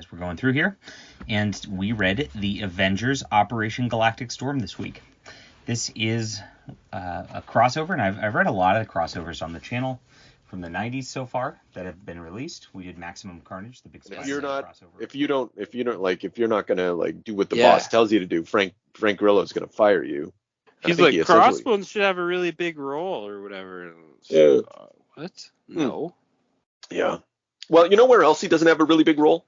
as we're going through here. And we read the Avengers Operation Galactic Storm this week. This is a crossover, and I've read a lot of the crossovers on the channel from the 90s so far that have been released. We did Maximum Carnage, the big Spider-Man crossover. If you're not gonna like do what the boss tells you to do, Frank Grillo's gonna fire you. He's like, Crossbones should have a really big role or whatever. What? No. Yeah. Well, you know where else he doesn't have a really big role?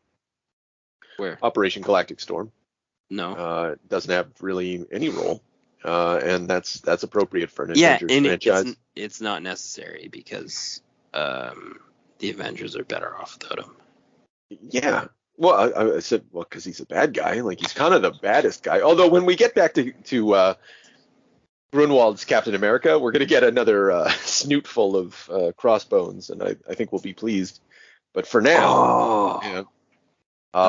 Where? Operation Galactic Storm. No. Doesn't have really any role. And that's appropriate for an Avengers franchise. It's not necessary because the Avengers are better off without him. Yeah. Well, I said, because he's a bad guy. Like, he's kind of the baddest guy. Although, when we get back to Grunwald's Captain America, we're going to get another snoot full of crossbones, and I think we'll be pleased. But for now,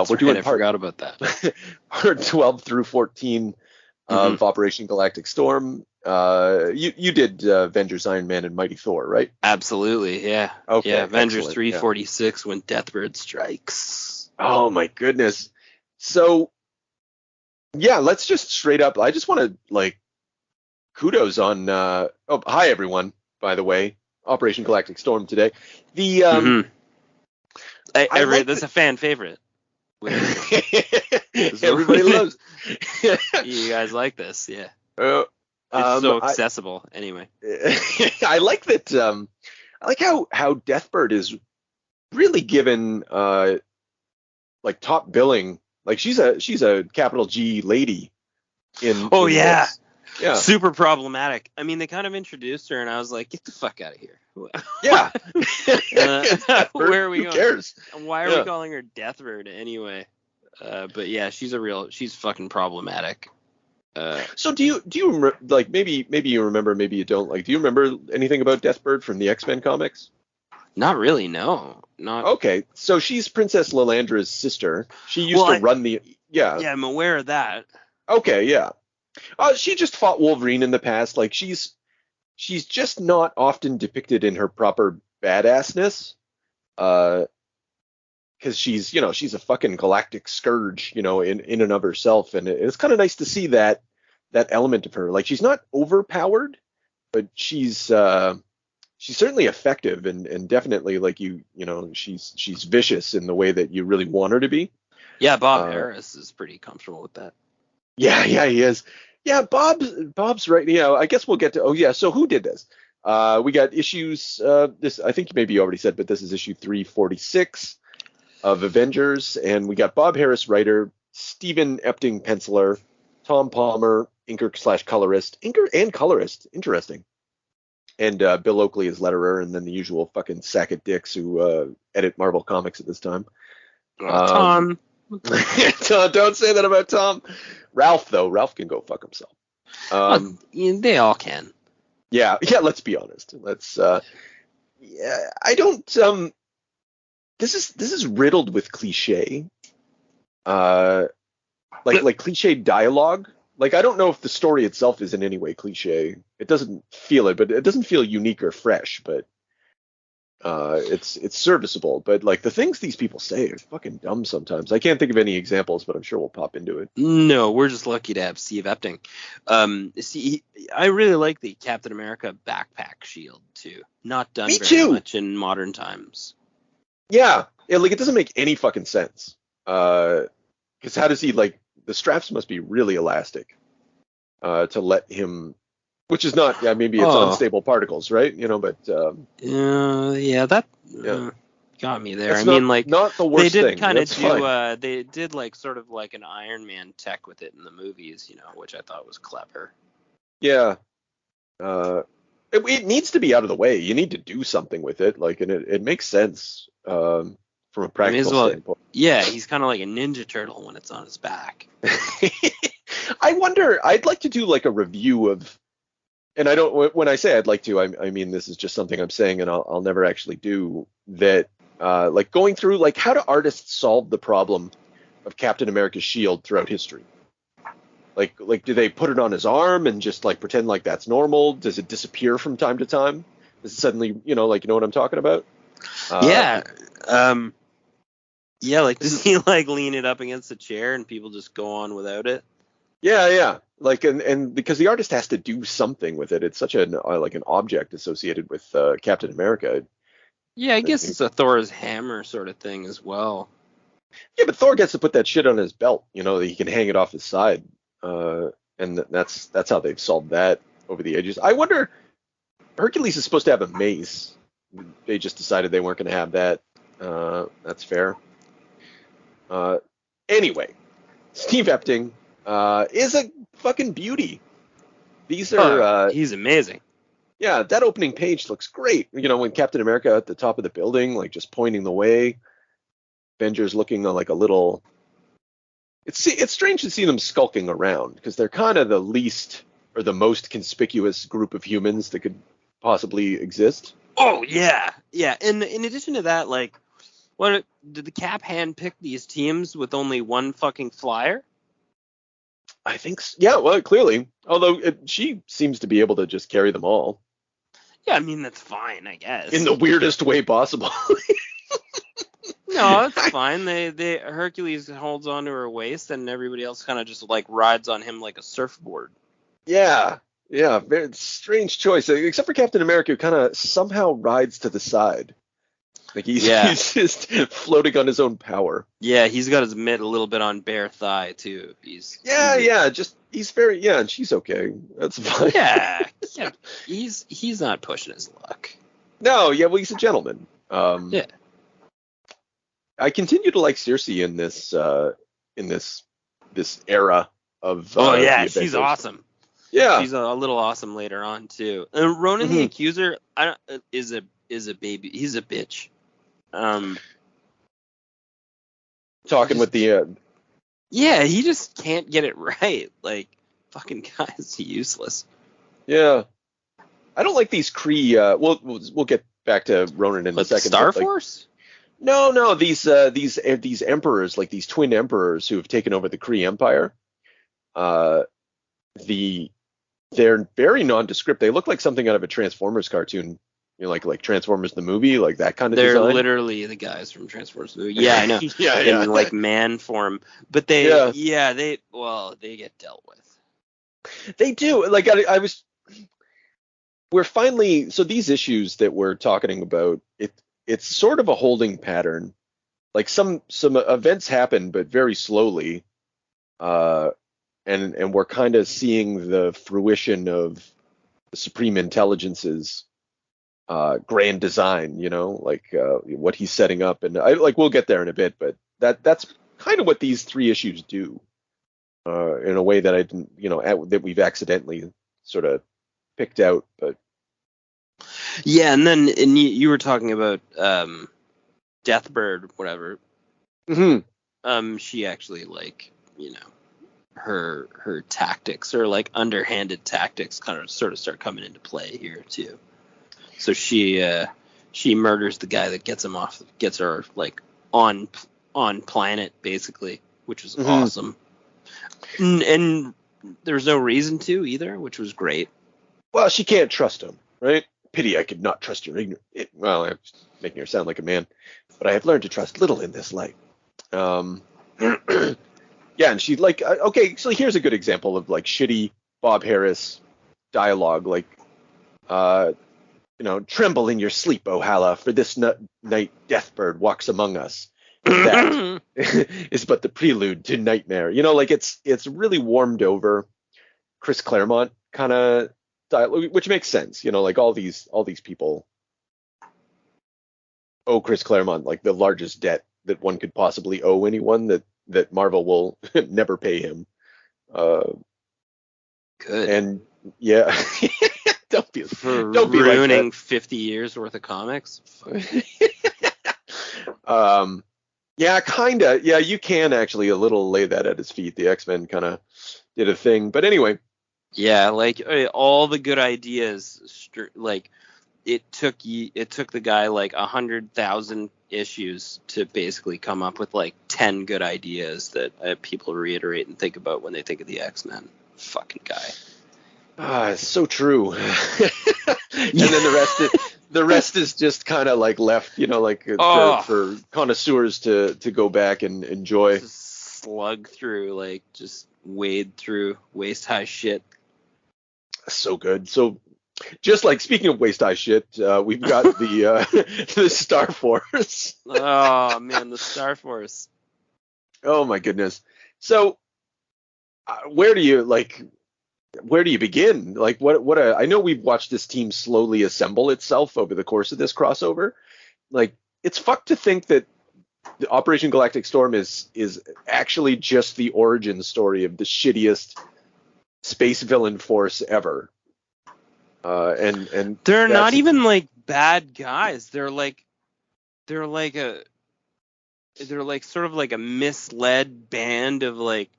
we're doing I forgot about that. Part 12 through 14 of Operation Galactic Storm. You did Avengers, Iron Man, and Mighty Thor, right? Absolutely, yeah. Okay, yeah, Avengers 346 when Deathbird strikes. Oh my goodness. So, yeah, let's just straight up. I just want to like kudos on. Hi everyone. By the way, Operation Galactic Storm today. The that's a fan favorite. Everybody loves. You guys like this, yeah. It's so accessible. Anyway, I like that. I like how Deathbird is really given like top billing. Like she's a capital G lady. Yeah, super problematic. I mean, they kind of introduced her, and I was like, get the fuck out of here. Yeah. Where are we going? Who cares? Why are we calling her Deathbird anyway? But yeah, she's fucking problematic. So do you remember, like, maybe you remember, maybe you don't, like, do you remember anything about Deathbird from the X-Men comics? Not really, no. Not Okay, so she's Princess Lilandra's sister. She used to run the Yeah, I'm aware of that. Okay, yeah. She just fought Wolverine in the past. Like, she's just not often depicted in her proper badassness. Because she's a fucking galactic scourge, in and of herself. And it's kind of nice to see that element of her. Like, she's not overpowered, but she's certainly effective and definitely, like, she's vicious in the way that you really want her to be. Yeah, Bob Harras is pretty comfortable with that. Yeah, he is. Yeah, Bob's right. I guess we'll get to. So who did this? We got issues. This, I think maybe you already said, but this is issue 346 of Avengers, and we got Bob Harras, writer, Steve Epting, penciler, Tom Palmer, inker/colorist, interesting, and Bill Oakley is letterer, and then the usual fucking sack of dicks who edit Marvel Comics at this time. Tom. Don't say that about Tom. Ralph can go fuck himself. They all can. Yeah, let's be honest. I don't. This is riddled with cliche. Like cliche dialogue. Like, I don't know if the story itself is in any way cliche. It doesn't feel it, but it doesn't feel unique or fresh. But it's serviceable. But like, the things these people say are fucking dumb sometimes. I can't think of any examples, but I'm sure we'll pop into it. No, we're just lucky to have Steve Epting. I really like the Captain America backpack shield too. Not done very much in modern times. Yeah, like, it doesn't make any fucking sense. Because how does he, like, the straps must be really elastic to let him, which is not, maybe it's unstable particles, right? But that got me there. Not the worst thing. They did kind of do, they did like sort of like an Iron Man tech with it in the movies, which I thought was clever. Yeah. It needs to be out of the way. You need to do something with it, like, and it makes sense. From a practical standpoint. Yeah, he's kind of like a Ninja Turtle when it's on his back. I wonder, I'd like to do like a review of, and I don't, when I say I'd like to, I mean, this is just something I'm saying and I'll never actually do that, like going through, like, how do artists solve the problem of Captain America's shield throughout history? Like, do they put it on his arm and just like pretend like that's normal? Does it disappear from time to time? Does it suddenly, like, you know what I'm talking about? Yeah. Yeah, like does he like lean it up against the chair and people just go on without it? Yeah. Like and because the artist has to do something with it. It's such an like an object associated with Captain America. Yeah, I guess it's a Thor's hammer sort of thing as well. Yeah, but Thor gets to put that shit on his belt. You know, he can hang it off his side, and that's how they've solved that over the ages. I wonder, Hercules is supposed to have a mace. They just decided they weren't going to have that. That's fair. Anyway, Steve Epting is a fucking beauty. These are he's amazing. Yeah, that opening page looks great. You know, when Captain America at the top of the building, like just pointing the way. Avengers looking like a little. It's strange to see them skulking around because they're kind of the least or the most conspicuous group of humans that could possibly exist. Oh yeah. And in addition to that, like, what did the Cap handpick these teams with only one fucking flyer? I think so. Yeah, well, clearly. Although she seems to be able to just carry them all. Yeah, I mean that's fine, I guess. In the weirdest way possible. No, it's fine. They Hercules holds onto her waist, and everybody else kind of just like rides on him like a surfboard. Yeah, very strange choice. Except for Captain America, who kind of somehow rides to the side, like he's just floating on his own power. Yeah, he's got his mitt a little bit on bare thigh too. He's very and she's okay. That's fine. Yeah, he's not pushing his luck. No, yeah, well, he's a gentleman. Yeah. I continue to like Circe in this era of. She's awesome. Yeah, she's a little awesome later on too. And Ronan the Accuser, is a baby. He's a bitch. Talking with the. Yeah, he just can't get it right. Like fucking guy's useless. Yeah, I don't like these Kree. We'll get back to Ronan in a second. Starforce. No, these emperors, like these twin emperors who have taken over the Kree Empire. They're very nondescript. They look like something out of a Transformers cartoon. You know, like Transformers the movie, like that kind of They're design. literally the guys from Transformers the movie. Yeah, I know. yeah. In like man form, but they get dealt with. They do. Like we're finally, so these issues that we're talking about, it's sort of a holding pattern. Like some events happen, but very slowly. And we're kind of seeing the fruition of the Supreme Intelligence's grand design, you know, like what he's setting up. And we'll get there in a bit, but that's kind of what these three issues do in a way that I didn't, you know, that we've accidentally sort of picked out, but. Yeah, and then you were talking about Deathbird, whatever. Mm-hmm. She actually, like, you know, her tactics or like underhanded tactics kind of sort of start coming into play here too. So she murders the guy that gets her like on planet basically, which was awesome. And there's no reason to either, which was great. Well, she can't trust him, right? Pity I could not trust your ignorant. Well, I'm making her sound like a man, but I have learned to trust little in this life. Yeah, and she's like, okay, so here's a good example of like shitty Bob Harras dialogue, like, you know, tremble in your sleep, O Hala, for this night Deathbird walks among us. That is but the prelude to nightmare. You know, like it's really warmed over Chris Claremont kind of dialogue, which makes sense. You know, like all these people owe Chris Claremont like the largest debt that one could possibly owe anyone that Marvel will never pay him. Good. And yeah, don't be ruining like 50 years worth of comics. Yeah, kind of. Yeah, you can actually a little lay that at his feet. The X-Men kind of did a thing, but anyway. Yeah, like all the good ideas, like it took the guy like 100,000 issues to basically come up with like 10 good ideas that people reiterate and think about when they think of the X-Men. Fucking guy. It's so true. And then the The rest is just kind of like left, like for connoisseurs to go back and enjoy. Just slug through, like just wade through waist high shit. So good. So just like speaking of waist high shit, we've got the Starforce. Oh man, the Starforce. Oh my goodness. So where do you begin? Like I know we've watched this team slowly assemble itself over the course of this crossover. Like, it's fucked to think that the Operation Galactic Storm is actually just the origin story of the shittiest space villain force ever. And they're not even like bad guys. They're sort of like a misled band of like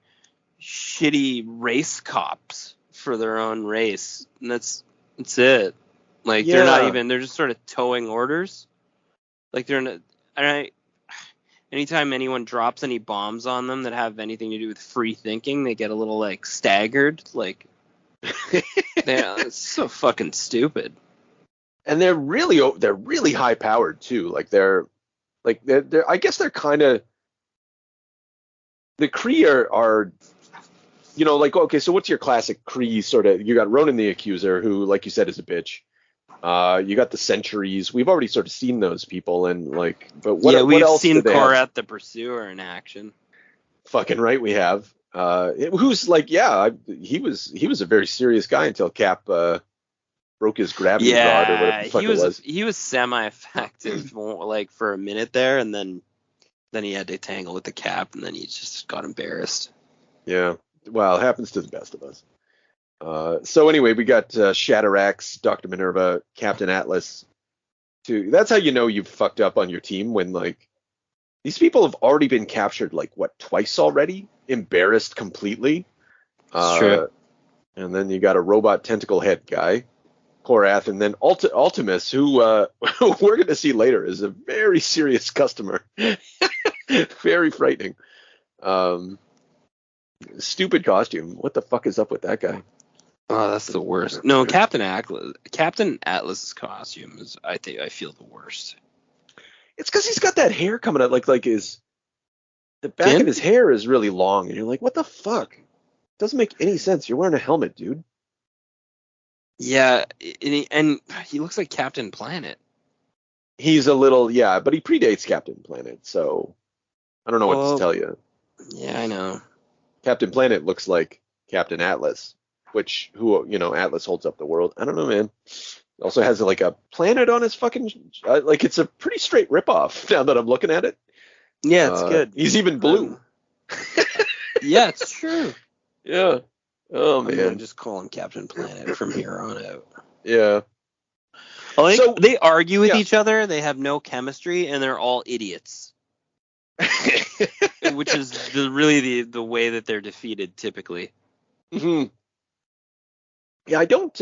shitty race cops for their own race, and that's it. Like, they're not even, they're just sort of towing orders. Like, they're not. Anytime anyone drops any bombs on them that have anything to do with free thinking, they get a little like staggered. Like, it's so fucking stupid. And they're really high powered too. Like they're I guess they're kind of, the Kree are like, okay, so what's your classic Kree sort of? You got Ronan the Accuser, who, like you said, is a bitch. You got the Sentries. We've already sort of seen those people, and like, but we've else seen Korath the Pursuer in action. Fucking right, we have. Who's like, he was a very serious guy until Cap broke his gravity rod or whatever the fuck it was. He was semi-effective like for a minute there, and then he had to tangle with the Cap, and then he just got embarrassed. Yeah, well, it happens to the best of us. So anyway, we got Shatterax, Dr. Minerva, Captain Atlas. That's how you know you've fucked up on your team, when like these people have already been captured like twice already, embarrassed completely. It's true. And then you got a robot tentacle head guy, Korath, and then Ultimus, who we're going to see later is a very serious customer. Very frightening. Stupid costume. What the fuck is up with that guy? Oh, that's the worst. No, Captain Atlas's costume is, I feel, the worst. It's because he's got that hair coming out, like the back of his hair is really long, and you're like, what the fuck? Doesn't make any sense. You're wearing a helmet, dude. Yeah, and he looks like Captain Planet. He's a little, but he predates Captain Planet, so I don't know what to tell you. Yeah, I know. Captain Planet looks like Captain Atlas, Atlas holds up the world. I don't know, man. Also has like a planet on his fucking, like, it's a pretty straight ripoff now that I'm looking at it. Yeah, it's good. He's even blue. Yeah, it's true. Yeah. Oh, man. I'm gonna just call him Captain Planet from here on out. Yeah. So they argue with each other. They have no chemistry, and they're all idiots. Which is really the way that they're defeated typically. Mm-hmm. Yeah, I don't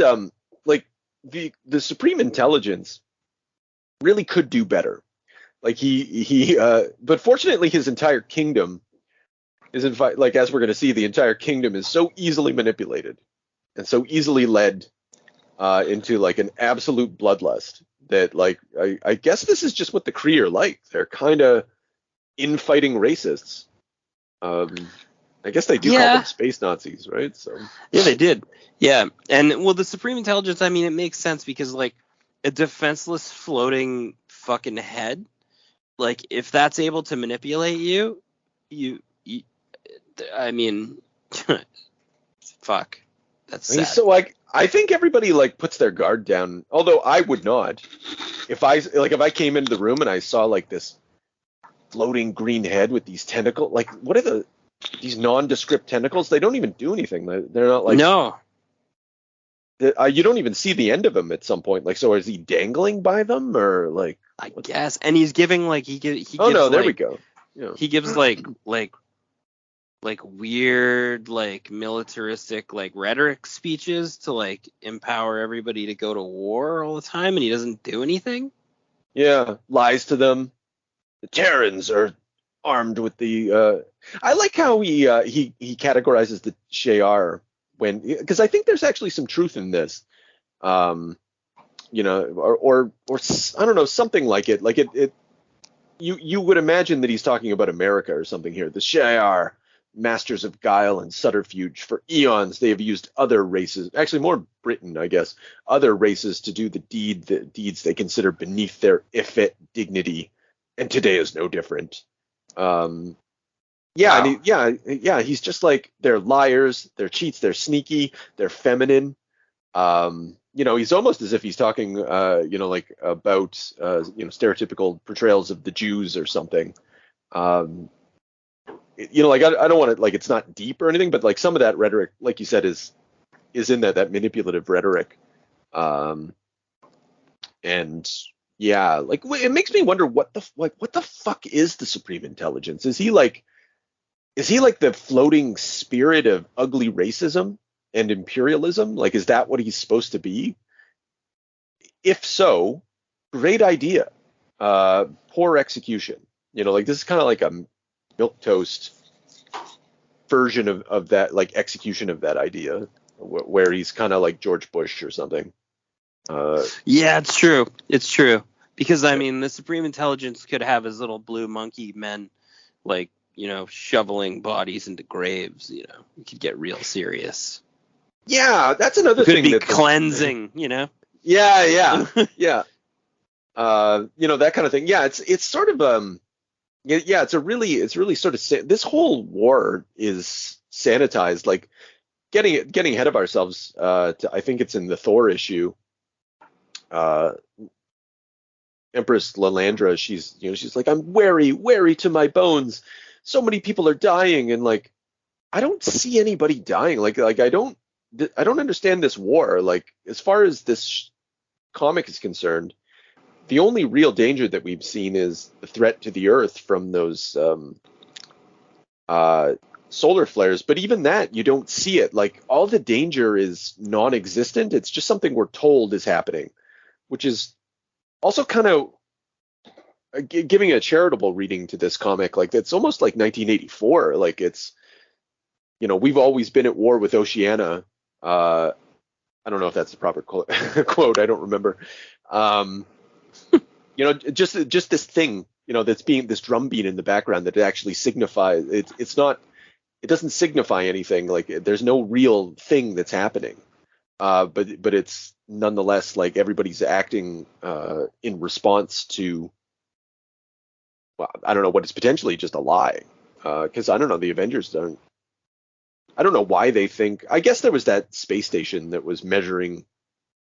like the Supreme Intelligence really could do better. Like but fortunately his entire kingdom is like, as we're going to see, the entire kingdom is so easily manipulated and so easily led into like an absolute bloodlust that, like, I guess this is just what the Kree are like. They're kind of infighting racists. I guess they do call them space Nazis, right? So yeah, they did. Yeah, and the Supreme Intelligence, I mean, it makes sense because, like, a defenseless floating fucking head, like, if that's able to manipulate you I mean, fuck, that's sad. So, like, I think everybody, like, puts their guard down, although I would not. If I came into the room and I saw, like, this floating green head with these tentacles, like, what are these nondescript tentacles? They don't even do anything. They're not like, no. You don't even see the end of them at some point. Like, so is he dangling by them, or like? I guess. And he's giving, like, he gives. Oh no, there we go. Yeah. He gives like weird, like, militaristic, like, rhetoric speeches to, like, empower everybody to go to war all the time, and he doesn't do anything. Yeah, lies to them. The Terrans are armed with the. I like how he categorizes the Shi'ar, because I think there's actually some truth in this. or I don't know, something like it. Like it you would imagine that he's talking about America or something here. The Shi'ar, masters of guile and subterfuge, for eons they have used other races, actually more Britain, I guess, other races to do the deeds they consider beneath their Ifit dignity, and today is no different. Yeah, Wow. and he's just like, they're liars, they're cheats, they're sneaky, they're feminine. He's almost as if he's talking, like about, stereotypical portrayals of the Jews or something. Like I don't want to, like, it's not deep or anything, but like some of that rhetoric, like you said, is in that manipulative rhetoric. And yeah, like it makes me wonder what the fuck is the Supreme Intelligence? Is he like the floating spirit of ugly racism and imperialism? Like, is that what he's supposed to be? If so, great idea. Poor execution. Like, this is kind of like a milquetoast version of that, like, execution of that idea, where he's kind of like George Bush or something. Yeah, it's true. It's true. Because, I mean, the Supreme Intelligence could have his little blue monkey men, like, shoveling bodies into graves. It could get real serious. Yeah, that's another Could thing. Be cleansing. Yeah. Yeah. That kind of thing. Yeah, it's sort of it's really sort of, this whole war is sanitized. Like, getting ahead of ourselves. I think it's in the Thor issue. Empress Lalandra, she's like, I'm wary to my bones. So many people are dying, and like, I don't see anybody dying. Like I don't understand this war. Like, as far as this comic is concerned, the only real danger that we've seen is the threat to the Earth from those solar flares. But even that, you don't see it. Like, all the danger is non-existent. It's just something we're told is happening, which is also kind of giving a charitable reading to this comic. Like, it's almost like 1984. Like, it's, we've always been at war with Oceania. I don't know if that's the proper quote. I don't remember. Just this thing, that's being, this drum beat in the background, that it actually signifies, it's not, it doesn't signify anything. Like, there's no real thing that's happening. But it's nonetheless, like, everybody's acting in response to, well, I don't know, what is potentially just a lie. Because I don't know, the Avengers don't. I don't know why they think. I guess there was that space station that was measuring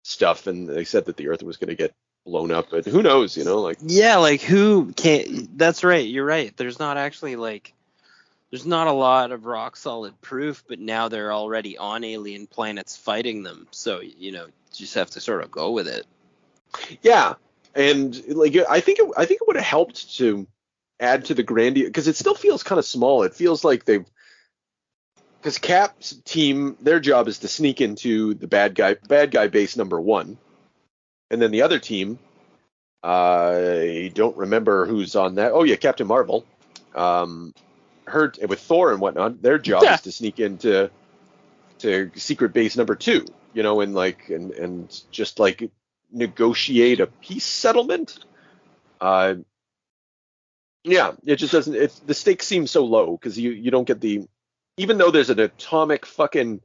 stuff, and they said that the Earth was going to get blown up. But who knows? Like. Yeah, like, who can't? That's right. You're right. There's not actually, like, there's not a lot of rock solid proof, but now they're already on alien planets fighting them. So, just have to sort of go with it. Yeah. And like, I think it would have helped to add to the grandiose, because it still feels kind of small. It feels like because Cap's team, their job is to sneak into the bad guy base number 1. And then the other team, I don't remember who's on that. Oh yeah, Captain Marvel. With Thor and whatnot, their job is to sneak into secret base number 2, and just like negotiate a peace settlement. It just doesn't. The stakes seem so low, because you don't get even though there's an atomic fucking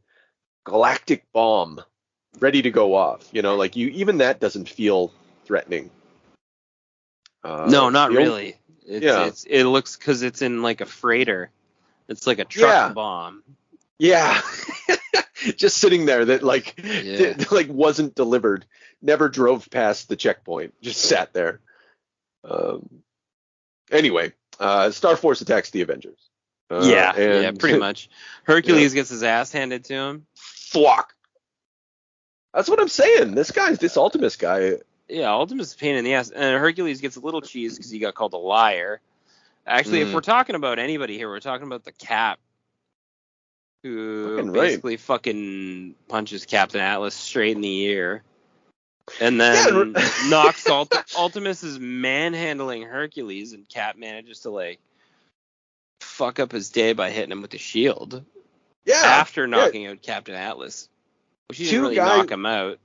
galactic bomb ready to go off, like, even that doesn't feel threatening. No, not really. It looks, because it's in like a freighter. It's like a truck bomb. Yeah. Just sitting there that wasn't delivered, never drove past the checkpoint, just sat there. Anyway, Starforce attacks the Avengers. Pretty much. Hercules gets his ass handed to him. Fuck. That's what I'm saying. This Ultimus guy. Yeah, Ultimus is a pain in the ass. And Hercules gets a little cheese because he got called a liar. Actually, if we're talking about anybody here, we're talking about the Cap, who basically fucking punches Captain Atlas straight in the ear. And then knocks Ultimus manhandling Hercules, and Cap manages to, like, fuck up his day by hitting him with the shield. Yeah. After knocking out Captain Atlas. Which he didn't really knock him out.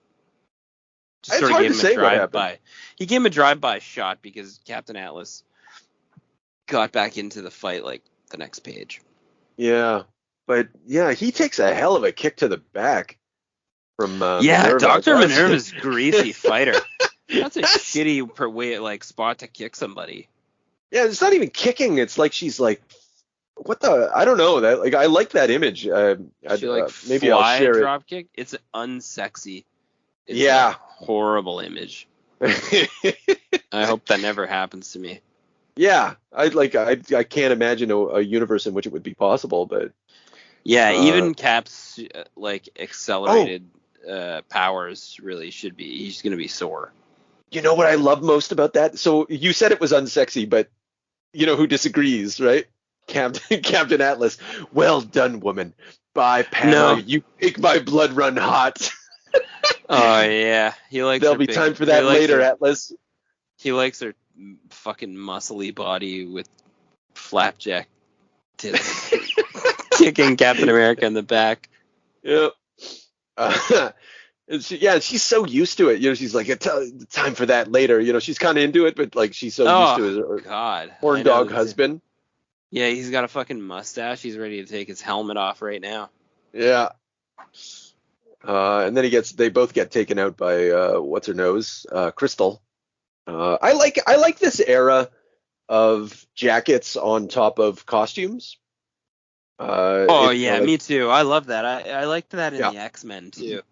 Just It's sort of hard gave to him say a what drive-by. happened. He gave him a drive-by shot because Captain Atlas got back into the fight like the next page. Yeah, but yeah, he takes a hell of a kick to the back from Yeah, Minerva. Dr. Minerva's greasy fighter. That's a shitty way like spot to kick somebody. Yeah, it's not even kicking. It's like she's like, what the? I don't know. That like I like that image. She like maybe fly I'll share drop kick. It's unsexy. It's Yeah. a horrible image. it. I hope that never happens to me. Yeah, I can't imagine a universe in which it would be possible, but Yeah, even Cap's like accelerated powers really should be. He's gonna be sore. you know what I love most about that? So you said it was unsexy, but you know who disagrees, right? Captain Atlas. Well done, woman. Bye, Pamela. No. You make my blood run hot. Oh yeah, he likes. There'll be time for that later, Atlas. He likes her fucking muscly body with flapjack tits, kicking Captain America in the back. Yep. And she's so used to it. You know, she's like, time for that later. You know, she's kind of into it, but like she's so used to it. Her God, horn dog husband. Yeah, he's got a fucking mustache. He's ready to take his helmet off right now. Yeah. And then they both get taken out by what's her nose, Crystal. I like this era of jackets on top of costumes. Me too. I love that. I liked that in the X-Men too.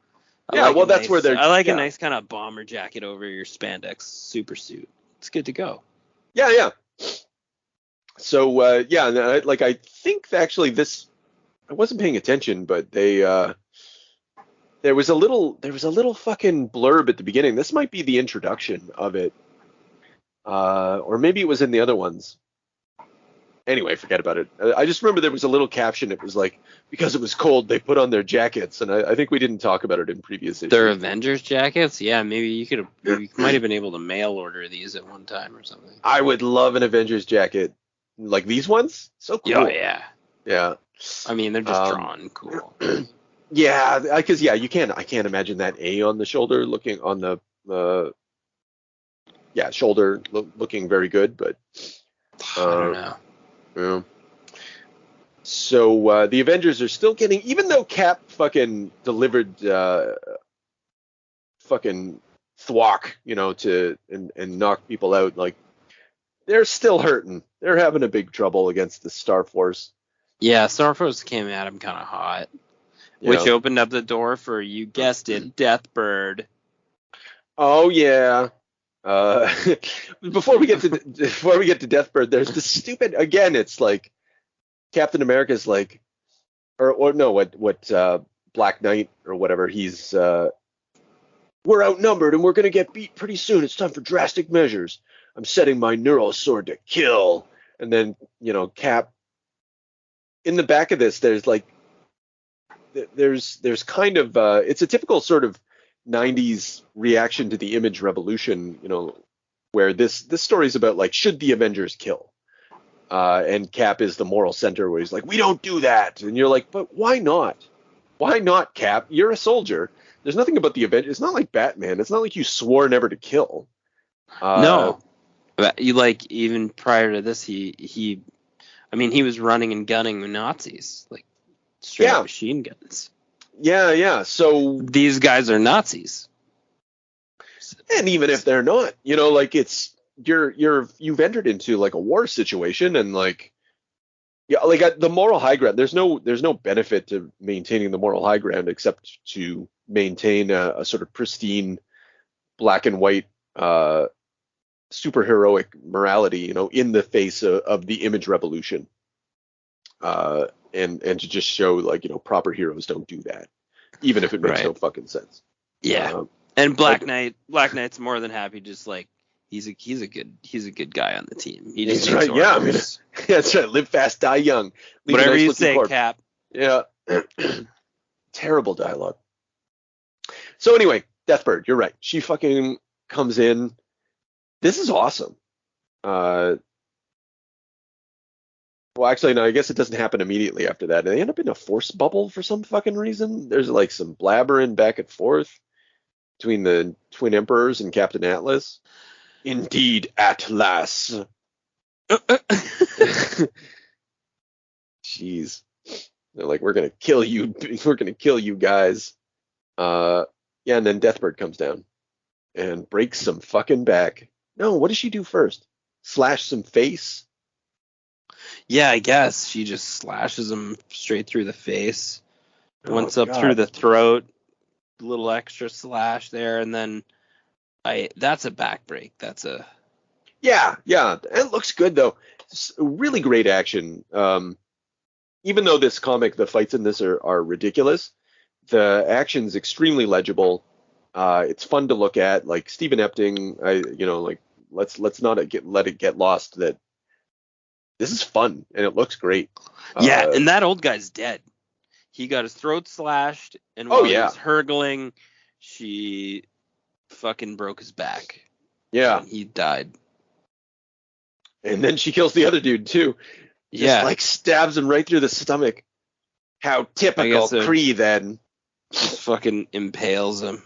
That's where they're. I like a nice kind of bomber jacket over your spandex super suit. It's good to go. Yeah. So I think actually this, I wasn't paying attention, but they there was a little fucking blurb at the beginning. This might be the introduction of it, or maybe it was in the other ones. Anyway, forget about it. I just remember there was a little caption. It was like, because it was cold, they put on their jackets, and I think we didn't talk about it in previous issues. Their Avengers jackets? Yeah, maybe you might have been able to mail order these at one time or something. I would love an Avengers jacket, like these ones. So cool. Oh yeah. Yeah. I mean, they're just drawn cool. Yeah, because I can't imagine that A on the shoulder looking on the shoulder looking very good, but I don't know. Yeah. So the Avengers are still getting, even though Cap fucking delivered fucking thwack, you know, and knock people out, like they're still hurting. They're having a big trouble against the Starforce. Yeah, Starforce came at him kind of hot, which opened up the door for, you guessed it, Deathbird. Oh yeah. Before we get to Deathbird, there's this stupid, again, it's like Captain America's like, or no, what Black Knight or whatever, he's we're outnumbered and we're gonna get beat pretty soon. It's time for drastic measures. I'm setting my neural sword to kill. And then, you know, Cap, in the back of this, there's like, there's kind of it's a typical sort of 90s reaction to the image revolution, you know, where this story is about like, should the Avengers kill? And Cap is the moral center where he's like, we don't do that. And you're like, but why not? Why not, Cap? You're a soldier. There's nothing about the Avengers. It's not like Batman. It's not like you swore never to kill. No. You like, even prior to this, he was running and gunning with Nazis, like straight up machine guns. Yeah. So these guys are Nazis. And even if they're not, you know, like it's you've entered into like a war situation, and like the moral high ground. There's no benefit to maintaining the moral high ground except to maintain a sort of pristine black and white superheroic morality, you know, in the face of the image revolution. And to just show, like, you know, proper heroes don't do that, even if it makes no fucking sense. Yeah. And Black Knight's more than happy, just like he's a good guy on the team. He just right. Yeah, I mean, that's right. Live fast, die young. Leave whatever nice you say, corpse. Cap. Yeah. Terrible dialogue. So anyway, Deathbird, you're right. She fucking comes in. This is awesome. Well, actually, no, I guess it doesn't happen immediately after that. They end up in a force bubble for some fucking reason. There's like some blabbering back and forth. between the Twin Emperors and Captain Atlas. Indeed, Atlas. Jeez. They're like, we're gonna kill you. We're gonna kill you guys. Yeah, and then Deathbird comes down and breaks some fucking back. No, what does she do first? Slash some face? Yeah, I guess she just slashes him straight through the face. Once up God. through the throat, a little extra slash there, and then that's a back break. That's a Yeah. It looks good though. It's really great action. Even though this comic, the fights in this are ridiculous, the action's extremely legible. It's fun to look at. Like Stephen Epting, let's not let it get lost that this is fun and it looks great. Yeah, and that old guy's dead. He got his throat slashed, and while he was hurgling, she fucking broke his back. Yeah. And he died. And then she kills the other dude too. Just like stabs him right through the stomach. How typical Kree then. Just fucking impales him.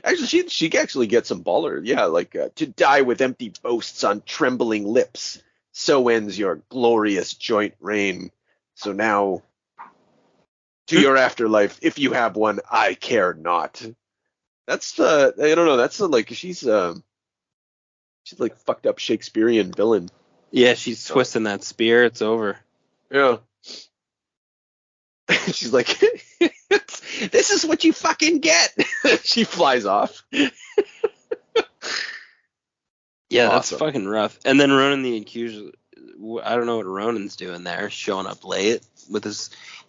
Actually, she actually gets some baller. Yeah, like to die with empty boasts on trembling lips. So ends your glorious joint reign. So now, to your afterlife, if you have one, I care not. That's I don't know. That's like she's like fucked up Shakespearean villain. Yeah, she's twisting that spear. It's over. Yeah. She's like, this is what you fucking get. She flies off. Yeah, that's fucking rough. And then Ronan the Accuser, I don't know what Ronan's doing there, showing up late with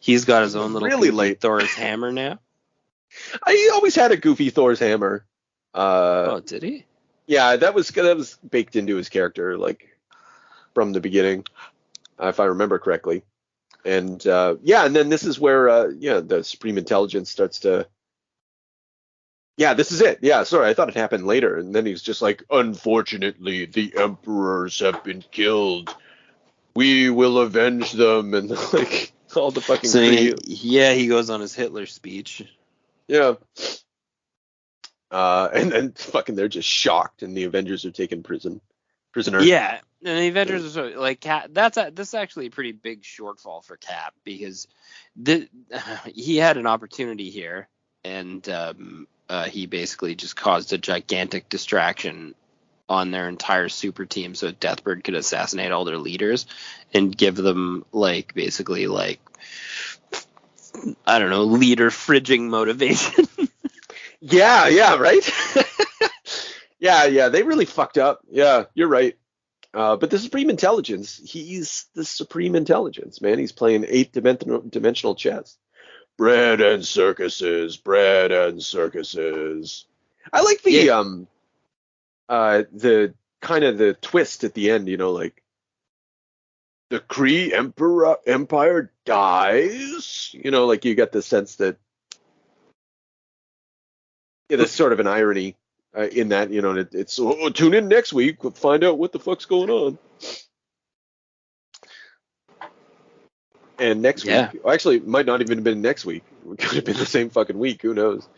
he's got his own little really late Thor's hammer now. He always had a goofy Thor's hammer. Oh, did he? Yeah, that was baked into his character, like from the beginning, if I remember correctly. And and then this is where the Supreme Intelligence starts to. Yeah, this is it. Yeah, sorry, I thought it happened later, and then he's just like, unfortunately, the emperors have been killed. We will avenge them, and like all the fucking. So he goes on his Hitler speech. Yeah. And then fucking they're just shocked, and the Avengers are taken prisoner. Yeah, and the Avengers are like Cap. This is actually a pretty big shortfall for Cap because he had an opportunity here, and he basically just caused a gigantic distraction on their entire super team, so Deathbird could assassinate all their leaders and give them basically I don't know, leader fridging motivation. Yeah, right. Yeah, they really fucked up. Yeah, you're right. But the Supreme Intelligence, he's the Supreme Intelligence, man. He's playing 8-dimensional chess. Bread and circuses. I like the kind of the twist at the end, like the Kree Empire dies. Like you get the sense that there's sort of an irony in that, it's tune in next week, we'll find out what the fuck's going on. And next week, actually, it might not even have been next week. It could have been the same fucking week. Who knows?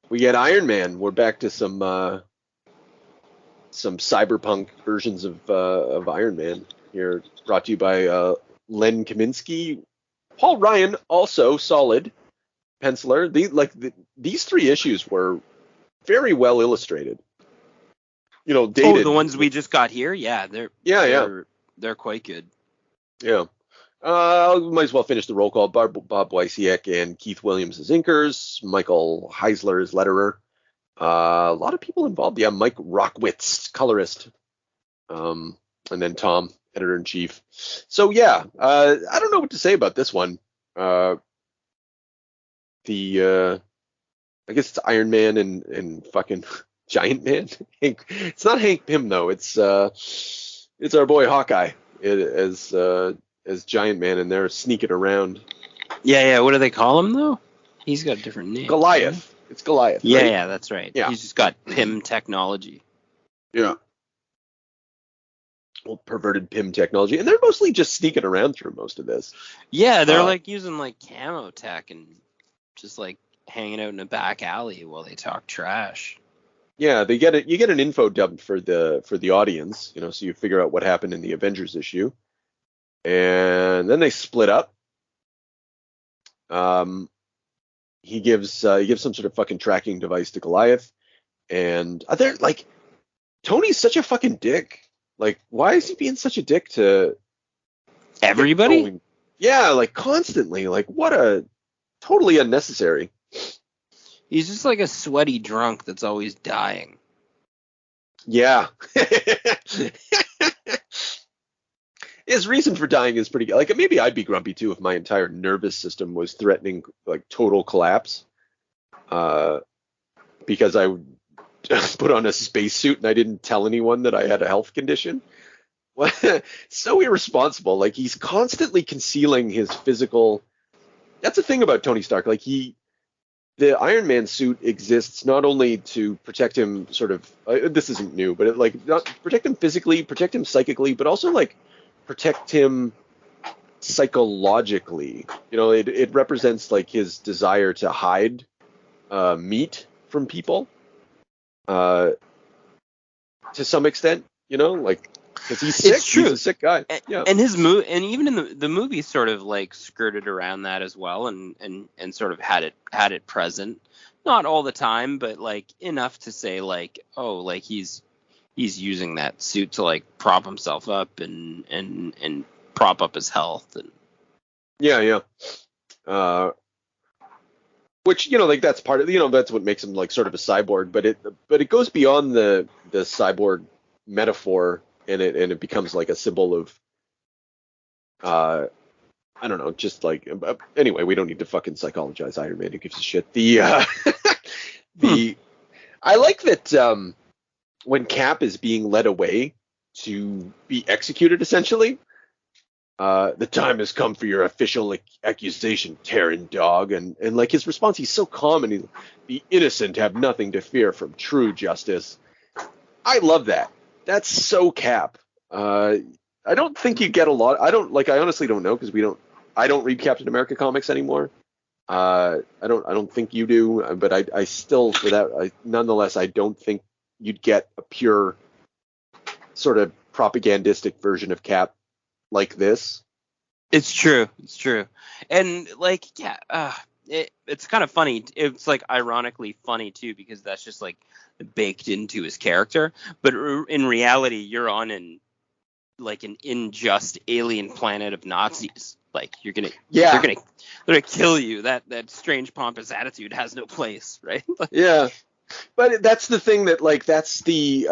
We get Iron Man. We're back to some cyberpunk versions of Iron Man here, brought to you by Len Kaminski. Paul Ryan, also solid penciler. These 3 issues were very well illustrated. Dated. Oh, the ones we just got here? Yeah, they're quite good. Yeah. Might as well finish the roll call. Bob Wiacek and Keith Williams as inkers. Michael Heisler as letterer. A lot of people involved. Yeah, Mike Rockwitz, colorist. And then Tom, editor-in-chief. So, yeah, I don't know what to say about this one. I guess it's Iron Man and fucking Giant Man. It's not Hank Pym, though. It's our boy Hawkeye as Giant Man, and they're sneaking around. Yeah. What do they call him, though? He's got a different name. Goliath. It's Goliath. Yeah, right? yeah, that's right. Yeah. He's just got Pym technology. Yeah. Well, perverted Pym technology. And they're mostly just sneaking around through most of this. Yeah, they're using camo tech and just hanging out in a back alley while they talk trash. Yeah, you get an info dump for the audience, so you figure out what happened in the Avengers issue. And then they split up. He gives some sort of fucking tracking device to Goliath, and they're like, Tony's such a fucking dick. Like, why is he being such a dick to everybody? Yeah, like constantly. Like, what a totally unnecessary. He's just like a sweaty drunk that's always dying. Yeah. His reason for dying is pretty good. Like, maybe I'd be grumpy too if my entire nervous system was threatening like total collapse. Because I would put on a spacesuit and I didn't tell anyone that I had a health condition. So irresponsible. Like, he's constantly concealing his physical. That's the thing about Tony Stark. Like, the Iron Man suit exists not only to protect him sort of, this isn't new, but not protect him physically, protect him psychically, but also like protect him psychologically. It represents like his desire to hide meat from people to some extent, like, because he's sick. It's true. He's a sick guy. Yeah. And his and even in the movie sort of like skirted around that as well, and sort of had it present, not all the time, but like enough to say like, oh, like he's using that suit to like prop himself up and prop up his health. And yeah. Which, like, that's part of, that's what makes him like sort of a cyborg, but it goes beyond the cyborg metaphor, and it becomes like a symbol of, I don't know, just like, anyway, we don't need to fucking psychologize Iron Man. Who gives a shit? I like that when Cap is being led away to be executed, essentially, the time has come for your official accusation, Terran dog. And like his response, he's so calm, and the innocent have nothing to fear from true justice. I love that. That's so Cap. I don't think you get a lot. I honestly don't know, because I don't read Captain America comics anymore. I don't think you do, but I still, for that, nonetheless, I don't think you'd get a pure sort of propagandistic version of Cap like this. It's true. And like, yeah, it's kind of funny. It's like ironically funny too, because that's just like baked into his character. But in reality, you're on an unjust alien planet of Nazis. Like, they're gonna kill you. That strange pompous attitude has no place, right? Yeah, but that's the thing that, like, that's the.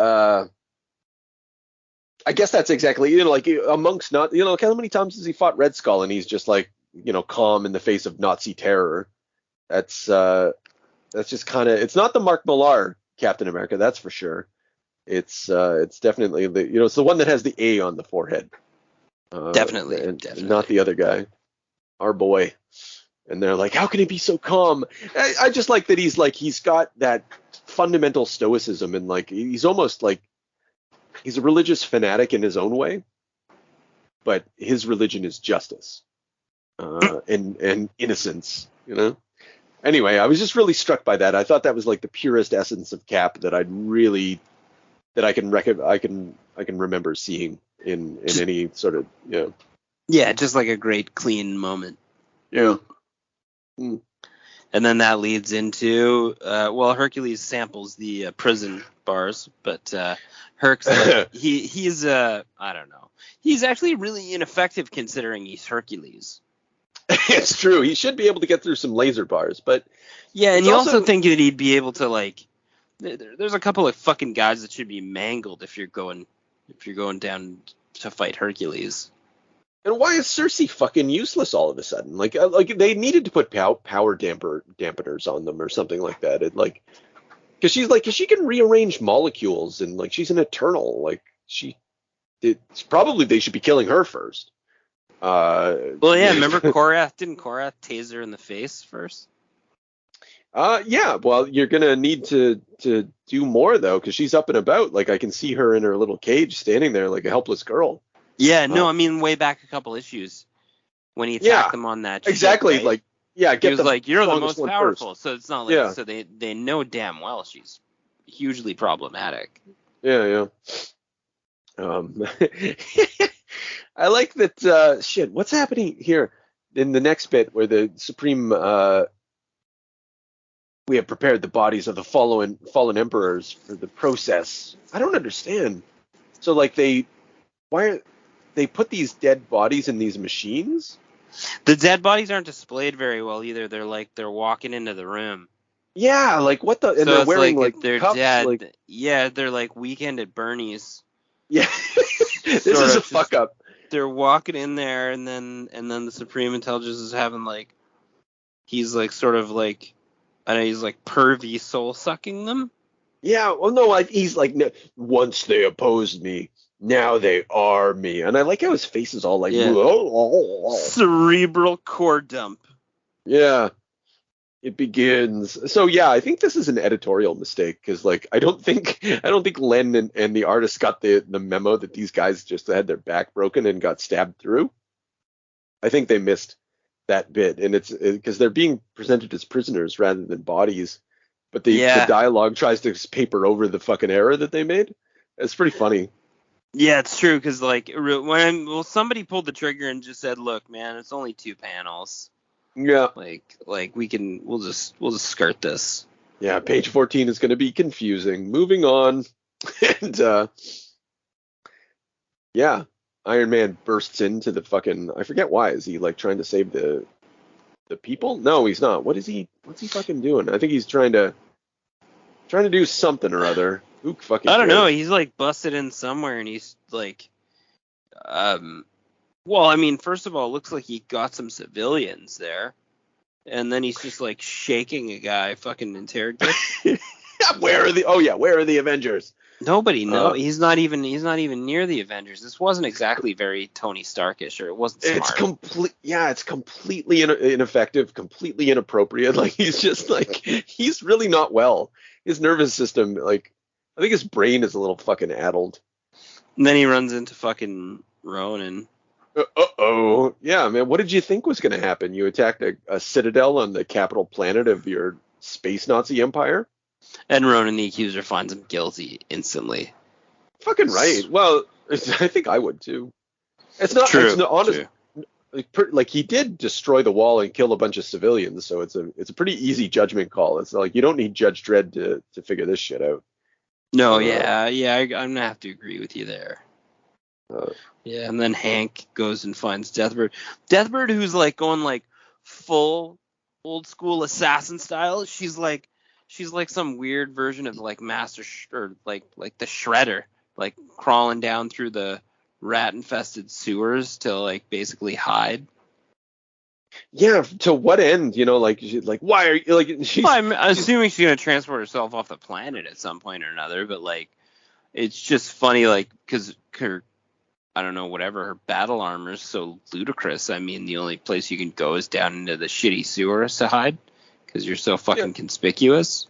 I guess that's exactly, like, amongst not, how many times has he fought Red Skull and he's just like, calm in the face of Nazi terror. That's just kind of, it's not the Mark Millar Captain America, that's for sure. It's definitely it's the one that has the A on the forehead. Definitely. Not the other guy, our boy. And they're like, how can he be so calm? I just like that he's got that fundamental stoicism, and like he's almost like, he's a religious fanatic in his own way, but his religion is justice and innocence, Anyway, I was just really struck by that. I thought that was like the purest essence of Cap that I can remember seeing in any sort of, Yeah, just like a great clean moment. Yeah. Mm. And then that leads into, Hercules samples the prison bars, but Herc's like, he's I don't know. He's actually really ineffective considering he's Hercules. It's true. He should be able to get through some laser bars, but yeah, and you also think that he'd be able to, like, there's a couple of fucking guys that should be mangled if you're going down to fight Hercules. And why is Cersei fucking useless all of a sudden? Like they needed to put power dampeners on them or something like that. Because she can rearrange molecules, and like she's an Eternal. Like it's probably they should be killing her first. Well, yeah. Remember Korath? Didn't Korath tase her in the face first? Yeah. Well, you're gonna need to do more though, because she's up and about. Like I can see her in her little cage, standing there like a helpless girl. Yeah, no, I mean way back a couple issues when he attacked them on that. Exactly, ship, right? Yeah, He get was the like, you're the strongest most one powerful. first. So it's not like, Yeah. so they know damn well she's hugely problematic. Yeah. I like that. Shit, what's happening here in the next bit where the Supreme? We have prepared the bodies of the fallen emperors for the process. I don't understand. So like they put these dead bodies in these machines? The dead bodies aren't displayed very well either. They're walking into the room. Yeah, like what the? And So they're it's wearing like like if they're cuffs, dead. like Yeah, they're like Weekend at Bernie's. yeah. This Sort is of a fuck up. They're walking in there, and then the Supreme Intelligence is having like, he's like sort of like, I know he's like pervy soul sucking them. Yeah, well, no, he's like, once they opposed me, now they are me. And I like how his face is all like, Yeah. whoa. Cerebral core dump. Yeah, it begins. So yeah, I think this is an editorial mistake because like I don't think Len and the artist got the memo that these guys just had their back broken and got stabbed through. I think they missed that bit, and it's because they're being presented as prisoners rather than bodies. But the dialogue tries to paper over the fucking error that they made. It's pretty funny. Yeah, it's true because like somebody pulled the trigger and just said, "Look, man, it's only 2 panels. Yeah. Like we'll just skirt this." Yeah, page 14 is going to be confusing. Moving on, and yeah, Iron Man bursts into the fucking. I forget why. Is he like trying to save the people? No, he's not. What's he fucking doing? I think he's trying to do something or other. Who fucking I don't cares? know. He's like busted in somewhere, and he's like, well, I mean, first of all, it looks like he got some civilians there, and then he's just like shaking a guy, fucking interrogating. Where are the Avengers? Nobody knows. He's not even near the Avengers. This wasn't exactly very Tony Starkish, or it wasn't smart. It's completely ineffective, completely inappropriate. Like he's just like he's really not well. His nervous system, like I think his brain is a little fucking addled. And then he runs into fucking Ronan. Uh-oh. Yeah, man, what did you think was going to happen? You attacked a citadel on the capital planet of your space Nazi empire? And Ronan the Accuser finds him guilty instantly. Fucking right. Well, I think I would too. It's not true. It's not honest. True. Like he did destroy the wall and kill a bunch of civilians, so it's a pretty easy judgment call. It's like you don't need Judge Dredd to figure this shit out. No, I'm gonna have to agree with you there. Yeah, and then Hank goes and finds Deathbird. Deathbird, who's like going like full old school assassin style. She's like some weird version of like or like the Shredder, like crawling down through the rat infested sewers to like basically hide. Yeah, to what end? You know, like why are you like? I'm assuming she's gonna transport herself off the planet at some point or another, but like it's just funny, like because her, I don't know, whatever, her battle armor is so ludicrous. I mean, the only place you can go is down into the shitty sewers to hide because you're so fucking conspicuous.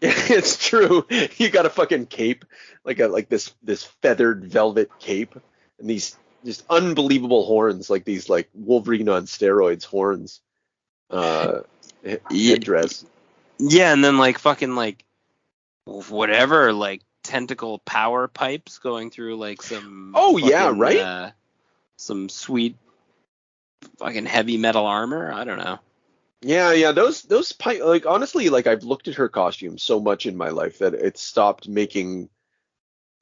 It's true. You got a fucking cape, like this feathered velvet cape, and these just unbelievable horns, like these like Wolverine on steroids horns. Headdress. Yeah, and then like fucking like whatever, like tentacle power pipes going through like some. Oh fucking, yeah, right. Some sweet fucking heavy metal armor. I don't know. Yeah, those pipe, like honestly, like I've looked at her costume so much in my life that it stopped making.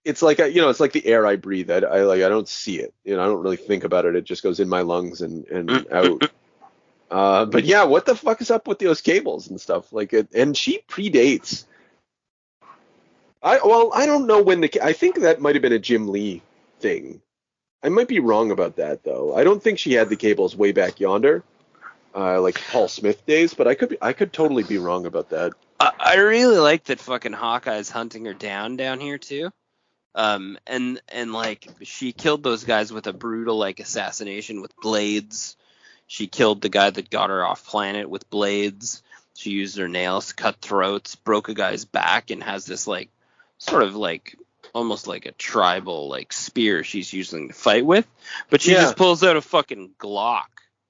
It's like it's like the air I breathe. I don't see it. I don't really think about it. It just goes in my lungs and out. But yeah, what the fuck is up with those cables and stuff? Like it, and she predates. I don't know when I think that might have been a Jim Lee thing. I might be wrong about that though. I don't think she had the cables way back yonder. Like Paul Smith days, but I could totally be wrong about that. I really like that fucking Hawkeye's hunting her down here too. And like she killed those guys with a brutal like assassination with blades. She killed the guy that got her off planet with blades. She used her nails to cut throats, broke a guy's back, and has this like sort of like almost like a tribal like spear she's using to fight with. But she just pulls out a fucking Glock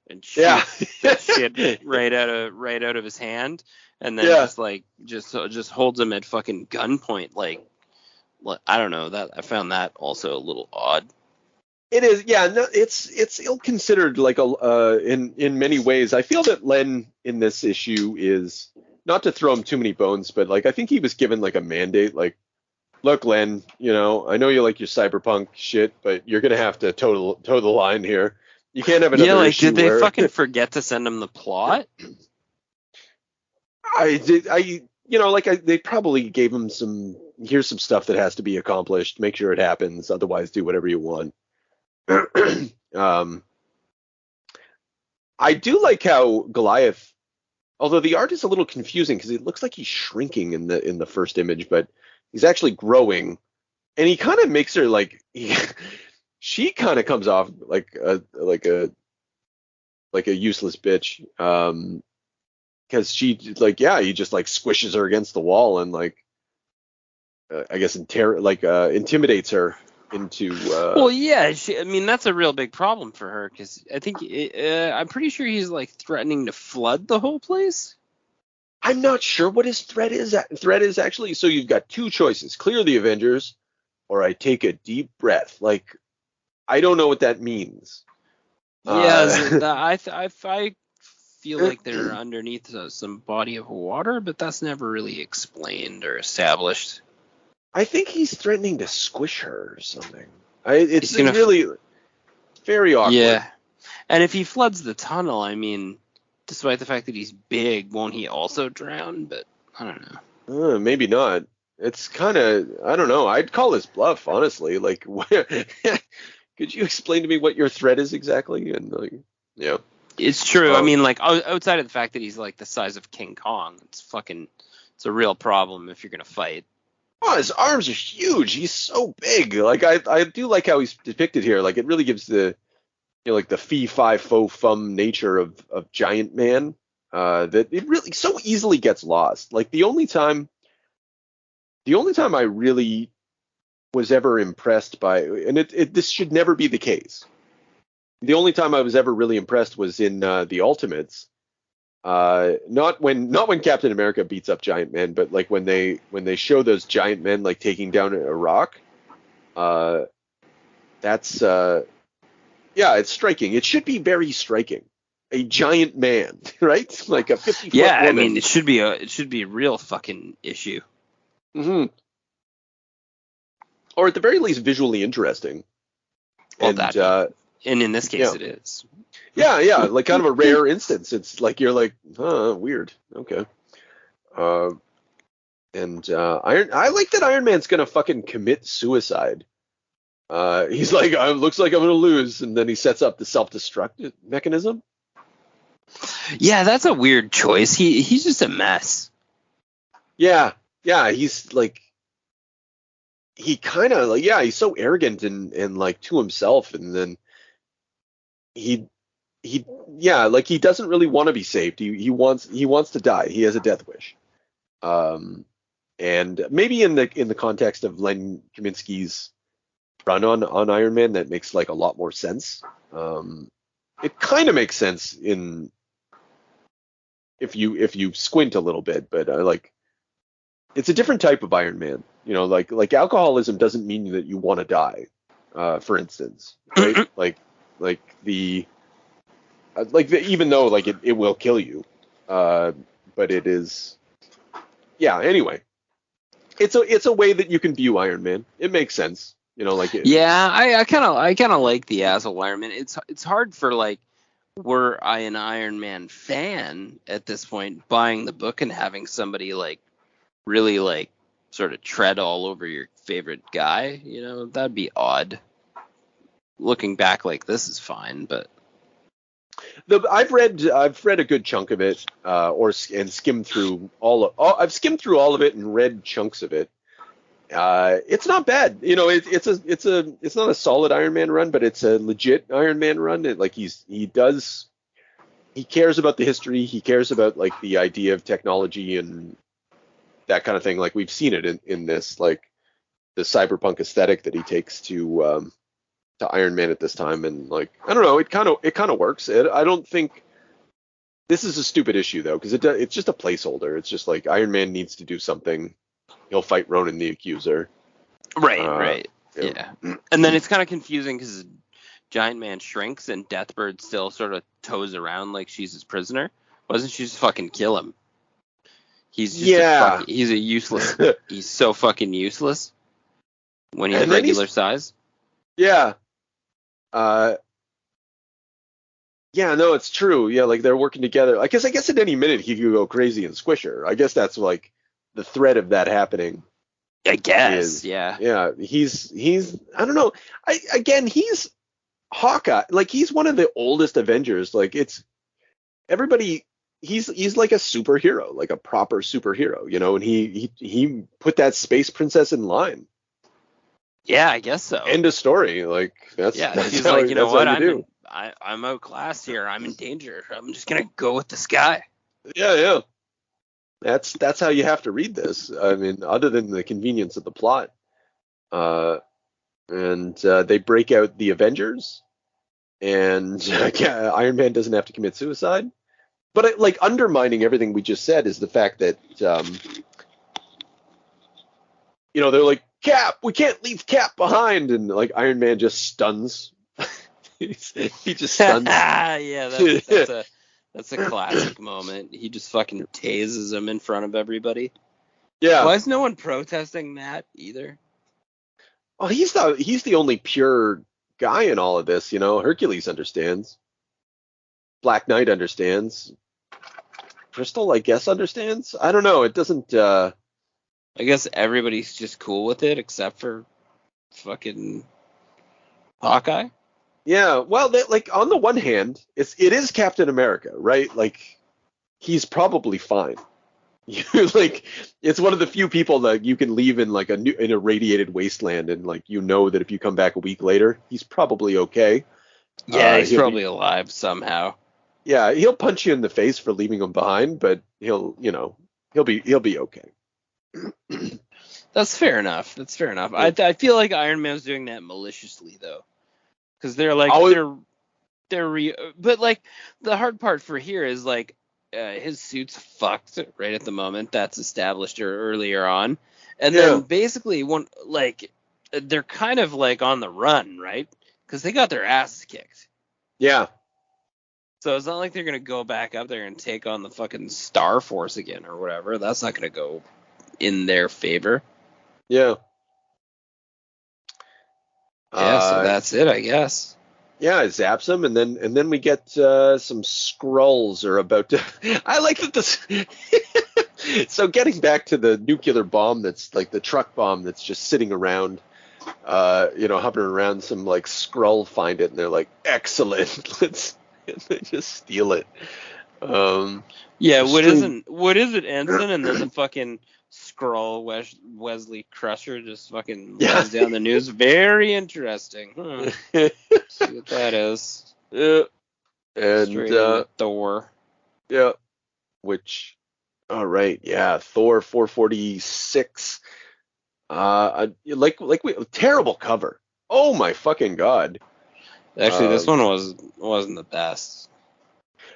and Yeah. shoots that shit right out of his hand, and then just holds him at fucking gunpoint. Like, I don't know, that I found that also a little odd. It is, yeah. No, it's ill considered, like in many ways. I feel that Len in this issue is, not to throw him too many bones, but like I think he was given like a mandate, like, look, Len, I know you like your cyberpunk shit, but you're gonna have to toe the line here. You can't have another issue. Did they fucking forget to send him the plot? They probably gave him here's some stuff that has to be accomplished. Make sure it happens. Otherwise, do whatever you want. I do like how Goliath, although the art is a little confusing because it looks like he's shrinking in the first image, but he's actually growing, and he kind of makes her like she kind of comes off like a useless bitch, because she he just like squishes her against the wall and like I guess intimidates her into that's a real big problem for her, because I think I'm pretty sure he's like threatening to flood the whole place. I'm not sure what his threat is actually. So you've got two choices: clear the Avengers, or I take a deep breath. Like, I don't know what that means. I feel like they're underneath some body of water, but that's never really explained or established. I think he's threatening to squish her or something. It's really very awkward. Yeah, and if he floods the tunnel, I mean, despite the fact that he's big, won't he also drown? But I don't know. Maybe not. It's kind of, I don't know. I'd call his bluff, honestly. Like, could you explain to me what your threat is exactly? And like, yeah, it's true. I mean, like, outside of the fact that he's like the size of King Kong, it's a real problem if you're gonna fight. Oh, his arms are huge. He's so big. Like, I do like how he's depicted here. Like, it really gives the like the fee fi fo fum nature of Giant Man, that it really so easily gets lost. Like, the only time I really was ever impressed by, and this should never be the case. The only time I was ever really impressed was in the Ultimates. Not when Captain America beats up Giant Man, but like when they show those Giant Men like taking down a rock. That's it's striking. It should be very striking. A giant man, right? Like a 50-foot woman. I mean, it should be a real fucking issue. Mm-hmm. Or at the very least, visually interesting. Well, and in this case, it is. Yeah, like kind of a rare instance. It's like you're like, weird. Okay. I like that Iron Man's gonna fucking commit suicide. He's like, looks like I'm gonna lose, and then he sets up the self-destruct mechanism. Yeah, that's a weird choice. He's just a mess. Yeah, he's like, he kind of like, he's so arrogant and like to himself, and then he doesn't really want to be saved. He wants to die. He has a death wish. And maybe in the context of Len Kaminski's run on Iron Man, that makes like a lot more sense. It kind of makes sense if you squint a little bit, but like, it's a different type of Iron Man. Like alcoholism doesn't mean that you want to die, for instance, right? Even though like it will kill you, but it is, anyway, it's a way that you can view Iron Man. It makes sense, I kind of like the asshole Iron Man. It's hard for, like, were I an Iron Man fan at this point, buying the book and having somebody like really like sort of tread all over your favorite guy, that'd be odd. Looking back, like, this is fine, but I've read a good chunk of it, and skimmed through I've skimmed through all of it and read chunks of it. It's not bad. It's not a solid Iron Man run, but it's a legit Iron Man run. He cares about the history. He cares about like the idea of technology and that kind of thing. Like, we've seen it in this, like, the cyberpunk aesthetic that he takes to to Iron Man at this time, and like I don't know, it kind of works. I don't think this is a stupid issue though, because it's just a placeholder. It's just like Iron Man needs to do something. He'll fight Ronan the Accuser. Right. Yeah. And then it's kind of confusing because Giant Man shrinks and Deathbird still sort of toes around like she's his prisoner. Wasn't she just fucking kill him? He's just he's a useless. He's so fucking useless when he's regular size. Yeah. Yeah, no, it's true. Yeah, like they're working together. I guess at any minute he could go crazy and squish her. I guess that's like the threat of that happening. I guess, yeah. Yeah, he's I don't know. He's Hawkeye. Like he's one of the oldest Avengers. Like it's everybody. He's like a superhero, like a proper superhero, you know. And he put that space princess in line. Yeah, I guess so. End of story. Like that's he's like, you know what? I'm outclassed here. I'm in danger. I'm just gonna go with this guy. Yeah. That's how you have to read this. I mean, other than the convenience of the plot. And they break out the Avengers, and Iron Man doesn't have to commit suicide. But like undermining everything we just said is the fact that they're like, Cap, we can't leave Cap behind, and like Iron Man just stuns. he just stuns. Yeah, that's a classic moment. He just fucking tases him in front of everybody. Yeah. Why is no one protesting that either? Well, he's the only pure guy in all of this, you know. Hercules understands. Black Knight understands. Crystal, I guess, understands. I don't know. It doesn't. I guess everybody's just cool with it except for fucking Hawkeye. Yeah, well, like on the one hand, it is Captain America, right? Like he's probably fine. Like it's one of the few people that you can leave in like in a radiated wasteland, and like you know that if you come back a week later, he's probably okay. Yeah, he's probably alive somehow. Yeah, he'll punch you in the face for leaving him behind, but he'll be okay. That's fair enough. I feel like Iron Man's doing that maliciously though, because they're like but like the hard part for here is like his suit's fucked right at the moment. That's established earlier on, and then basically they're kind of like on the run, right? Because they got their asses kicked. Yeah. So it's not like they're going to go back up there and take on the fucking Starforce again or whatever. That's not going to go in their favor. Yeah. So that's it, I guess. Yeah, it zaps them, and then we get some Skrulls are about to. I like that this. So getting back to the nuclear bomb, that's like the truck bomb that's just sitting around, hovering around. Some like Skrull find it, and they're like, excellent. And they just steal it. What is it, Ensign? And then the fucking Skrull Wesley Crusher just fucking runs down the news. Very interesting. See what that is. Yeah. And Thor. Yeah. Which, all right, yeah, Thor 446. Terrible cover. Oh my fucking god. Actually, this one wasn't the best.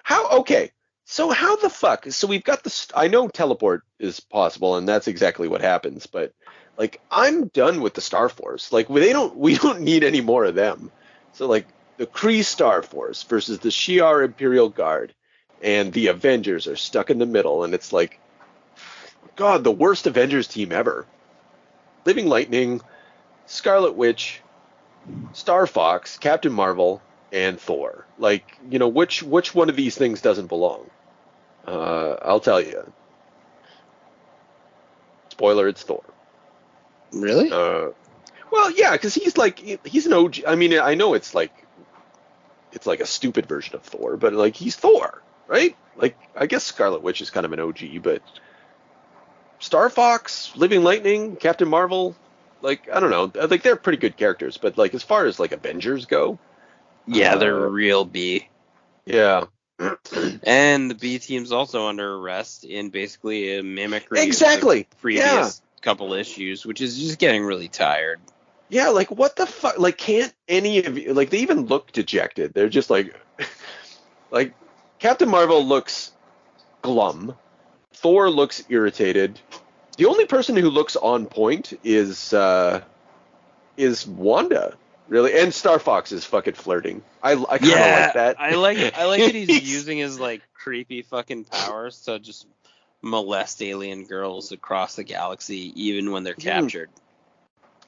Okay. So how the fuck? So we've got I know teleport is possible, and that's exactly what happens. But like, I'm done with the Starforce. Like, we don't need any more of them. So like, the Kree Starforce versus the Shi'ar Imperial Guard, and the Avengers are stuck in the middle, and it's like, God, the worst Avengers team ever. Living Lightning, Scarlet Witch, Star Fox, Captain Marvel, and Thor. Like, which one of these things doesn't belong? I'll tell you. Spoiler, it's Thor. Really? Well, yeah, because he's an OG. I mean, I know it's like a stupid version of Thor, but like he's Thor, right? Like, I guess Scarlet Witch is kind of an OG, but Star Fox, Living Lightning, Captain Marvel, like, I don't know, like they're pretty good characters, but like as far as like Avengers go, yeah, they're real B. Yeah. And the B team's also under arrest in basically a mimicry exactly of the previous couple issues, which is just getting really tired. Yeah, like what the fuck? Like, can't any of you, like, they even look dejected. They're just like, like, Captain Marvel looks glum. Thor looks irritated. The only person who looks on point is Wanda, really, and Star Fox is fucking flirting. I kind of like that. I like that he's using his like creepy fucking powers to just molest alien girls across the galaxy, even when they're captured.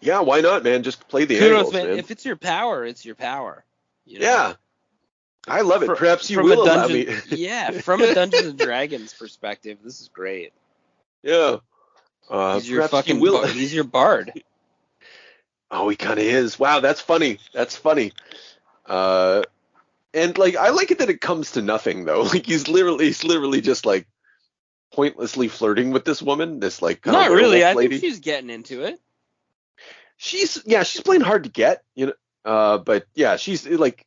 Yeah, why not, man? Just play the Kudos, angles, man. man. If it's your power, it's your power. You know? Yeah, I love it. Perhaps you will allow me. Yeah, from a Dungeons and Dragons perspective, this is great. Yeah. He's your fucking he's your bard. Oh, he kind of is. Wow, that's funny. That's funny. And like, I like it that it comes to nothing though. Like, he's literally just like pointlessly flirting with this woman. This like kind not of really. I lady. think she's getting into it. She's playing hard to get, you know. But yeah, she's like,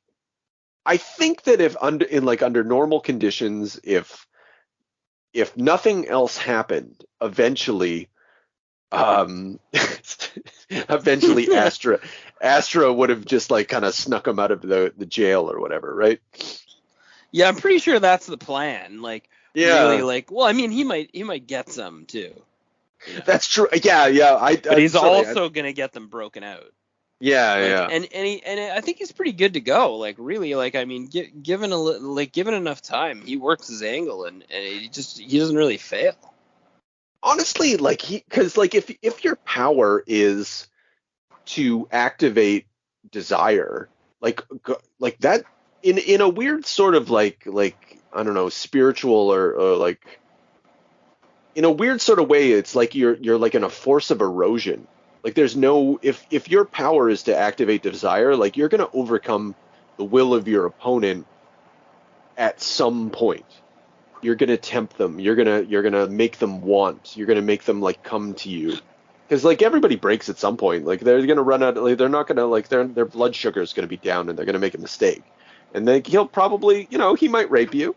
I think that if under normal conditions, if nothing else happened, eventually Astra would have just like kind of snuck him out of the jail or whatever, right? Yeah, I'm pretty sure that's the plan. Like, yeah, really, like, well, I mean, he might get some too. You know? That's true. Yeah. But he's also gonna get them broken out. Yeah, like, yeah. And I think he's pretty good to go. Like, really, like, I mean, given enough time, he works his angle, and he doesn't really fail. Honestly, like, because like if your power is to activate desire, like that in a weird sort of like I don't know, spiritual or like in a weird sort of way, it's like you're like in a force of erosion. Like, there's no, if your power is to activate desire, like, you're gonna overcome the will of your opponent at some point. You're gonna tempt them. You're gonna make them want. You're gonna make them like come to you, because like everybody breaks at some point. Like, they're gonna run out. Like, they're not gonna like their blood sugar is gonna be down, and they're gonna make a mistake. And then he'll probably, he might rape you.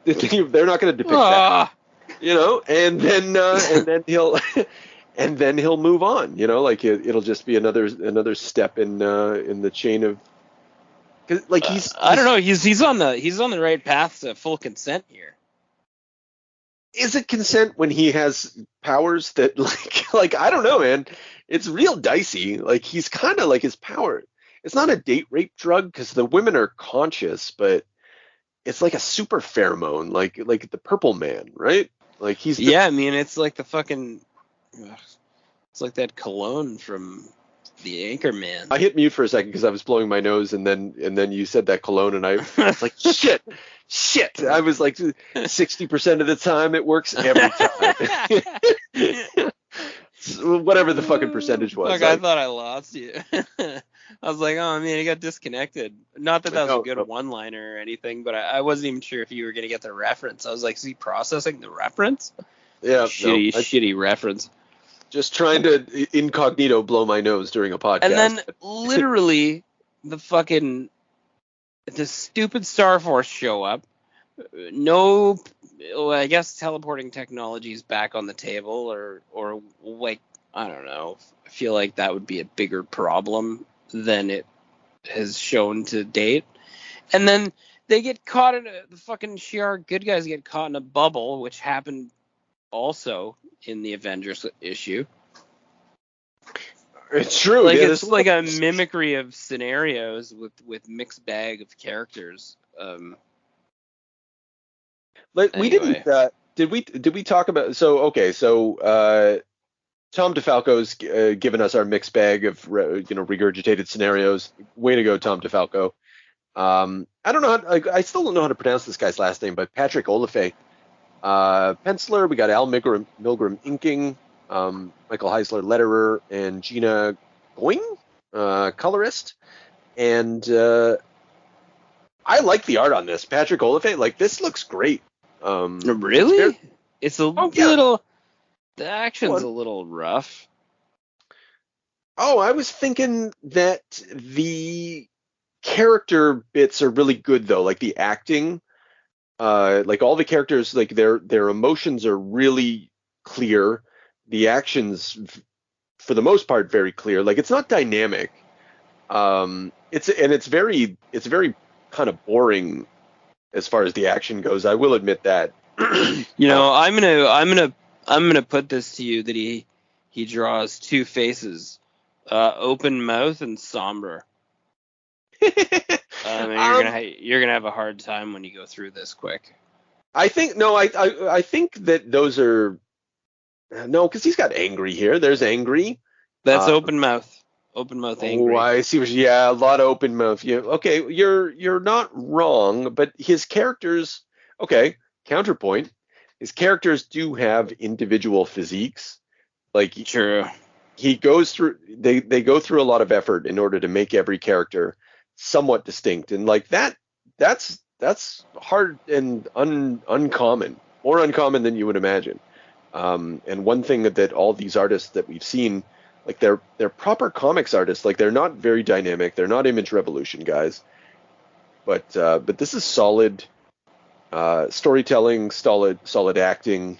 They're not gonna depict that, and then he'll. And then he'll move on, like it'll just be another step in the chain of, cause like he's I don't know, he's on the right path to full consent here. Is it consent when he has powers that like I don't know, man. It's real dicey. Like, he's kind of like his power. It's not a date rape drug because the women are conscious, but it's like a super pheromone, like the Purple Man, right? Like I mean, it's like the fucking. It's like that cologne from the Anchorman. I hit mute for a second because I was blowing my nose, and then you said that cologne, and I was like, shit. I was like, 60% of the time it works every time. Whatever the fucking percentage was. Look, I thought I lost you. I was like, oh man, you got disconnected. Not that was a good one-liner or anything, but I wasn't even sure if you were gonna get the reference. I was like, is he processing the reference? Yeah. Shitty reference. Just trying to incognito blow my nose during a podcast. And then literally the stupid Starforce show up. No, I guess teleporting technology is back on the table, or like, I don't know. I feel like that would be a bigger problem than it has shown to date. And then they get caught in the fucking Shi'ar good guys get caught in a bubble, which happened also in the Avengers issue. It's true. Like, it's like a mimicry of scenarios with mixed bag of characters. But we didn't. Did we talk about? So okay. So Tom DeFalco's given us our mixed bag of regurgitated scenarios. Way to go, Tom DeFalco. I don't know. I still don't know how to pronounce this guy's last name, but Patrick Olliffe. Penciler, we got Al Milgrom inking, Michael Heisler letterer, and Gina Going, colorist. And I like the art on this. Patrick Olliffe, like, this looks great. Really? It's a little. The action's a little rough. Oh, I was thinking that the character bits are really good though, like the acting. Like, all the characters, like their emotions are really clear. The action's for the most part, very clear. Like, it's not dynamic. It's very kind of boring as far as the action goes. I will admit that. I'm gonna put this to you that he draws two faces, open mouth and somber. You're gonna have a hard time when you go through this quick. I think that those are no, because he's got angry here. There's angry. That's open mouth. Open mouth angry. Oh, I see. Yeah, a lot of open mouth. Yeah, okay, you're not wrong, but his characters. Okay, counterpoint. His characters do have individual physiques. Like, true. He goes through. They go through a lot of effort in order to make every character somewhat distinct, and like that's hard and uncommon, more uncommon than you would imagine. And one thing that all these artists that we've seen, like they're proper comics artists. Like, they're not very dynamic. They're not Image Revolution guys. But this is solid storytelling, solid acting,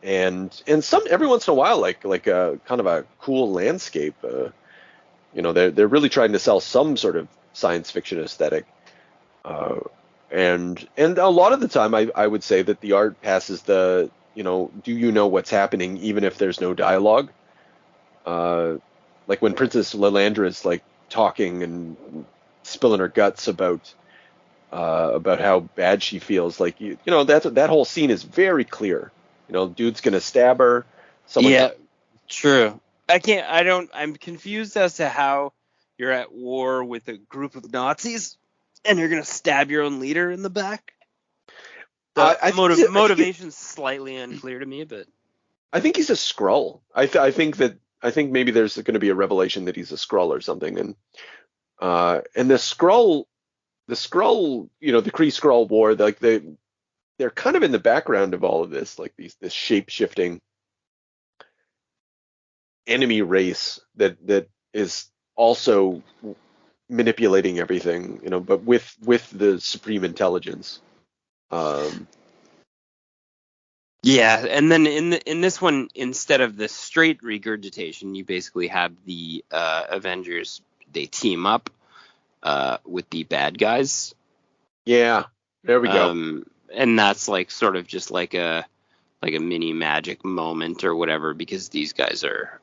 and some every once in a while like a kind of a cool landscape. They're really trying to sell some sort of science fiction aesthetic. And a lot of the time I would say that the art passes the, do you know what's happening even if there's no dialogue? Like when Princess Lilandra is like talking and spilling her guts about how bad she feels. Like, that whole scene is very clear. Dude's gonna stab her. True. I'm confused as to how you're at war with a group of Nazis and you're gonna stab your own leader in the back. Motivation's slightly unclear to me, but I think he's a Skrull. I think maybe there's going to be a revelation that he's a Skrull or something, and the Skrull, the Kree Skrull war, like they're kind of in the background of all of this, like this shape-shifting enemy race that is also manipulating everything, but with the supreme intelligence. Yeah, and then in this one, instead of the straight regurgitation, you basically have the Avengers. They team up with the bad guys. Yeah, there we go. And that's like sort of just like a mini magic moment or whatever, because these guys are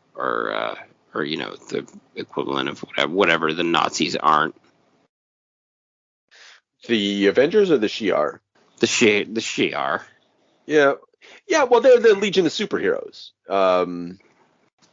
the equivalent of whatever the Nazis aren't. The Avengers or the Shi'ar? The Shi'ar. Yeah. Yeah, well, they're the Legion of Superheroes.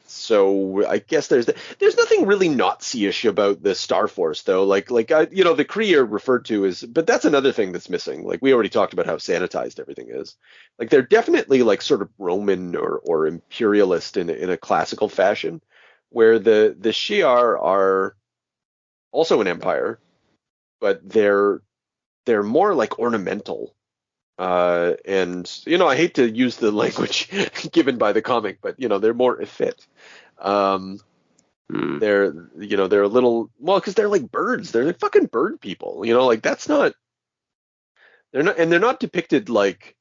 So I guess there's nothing really Nazi-ish about the Starforce, though. Like the Kree are referred to as, but that's another thing that's missing. Like, we already talked about how sanitized everything is. Like, they're definitely like sort of Roman or imperialist in a classical fashion, where the Shi'ar are also an empire, but they're more like ornamental. And I hate to use the language given by the comic, but they're more effete. They're a little, well, because they're like birds. They're like fucking bird people. Like, that's not. They're not depicted like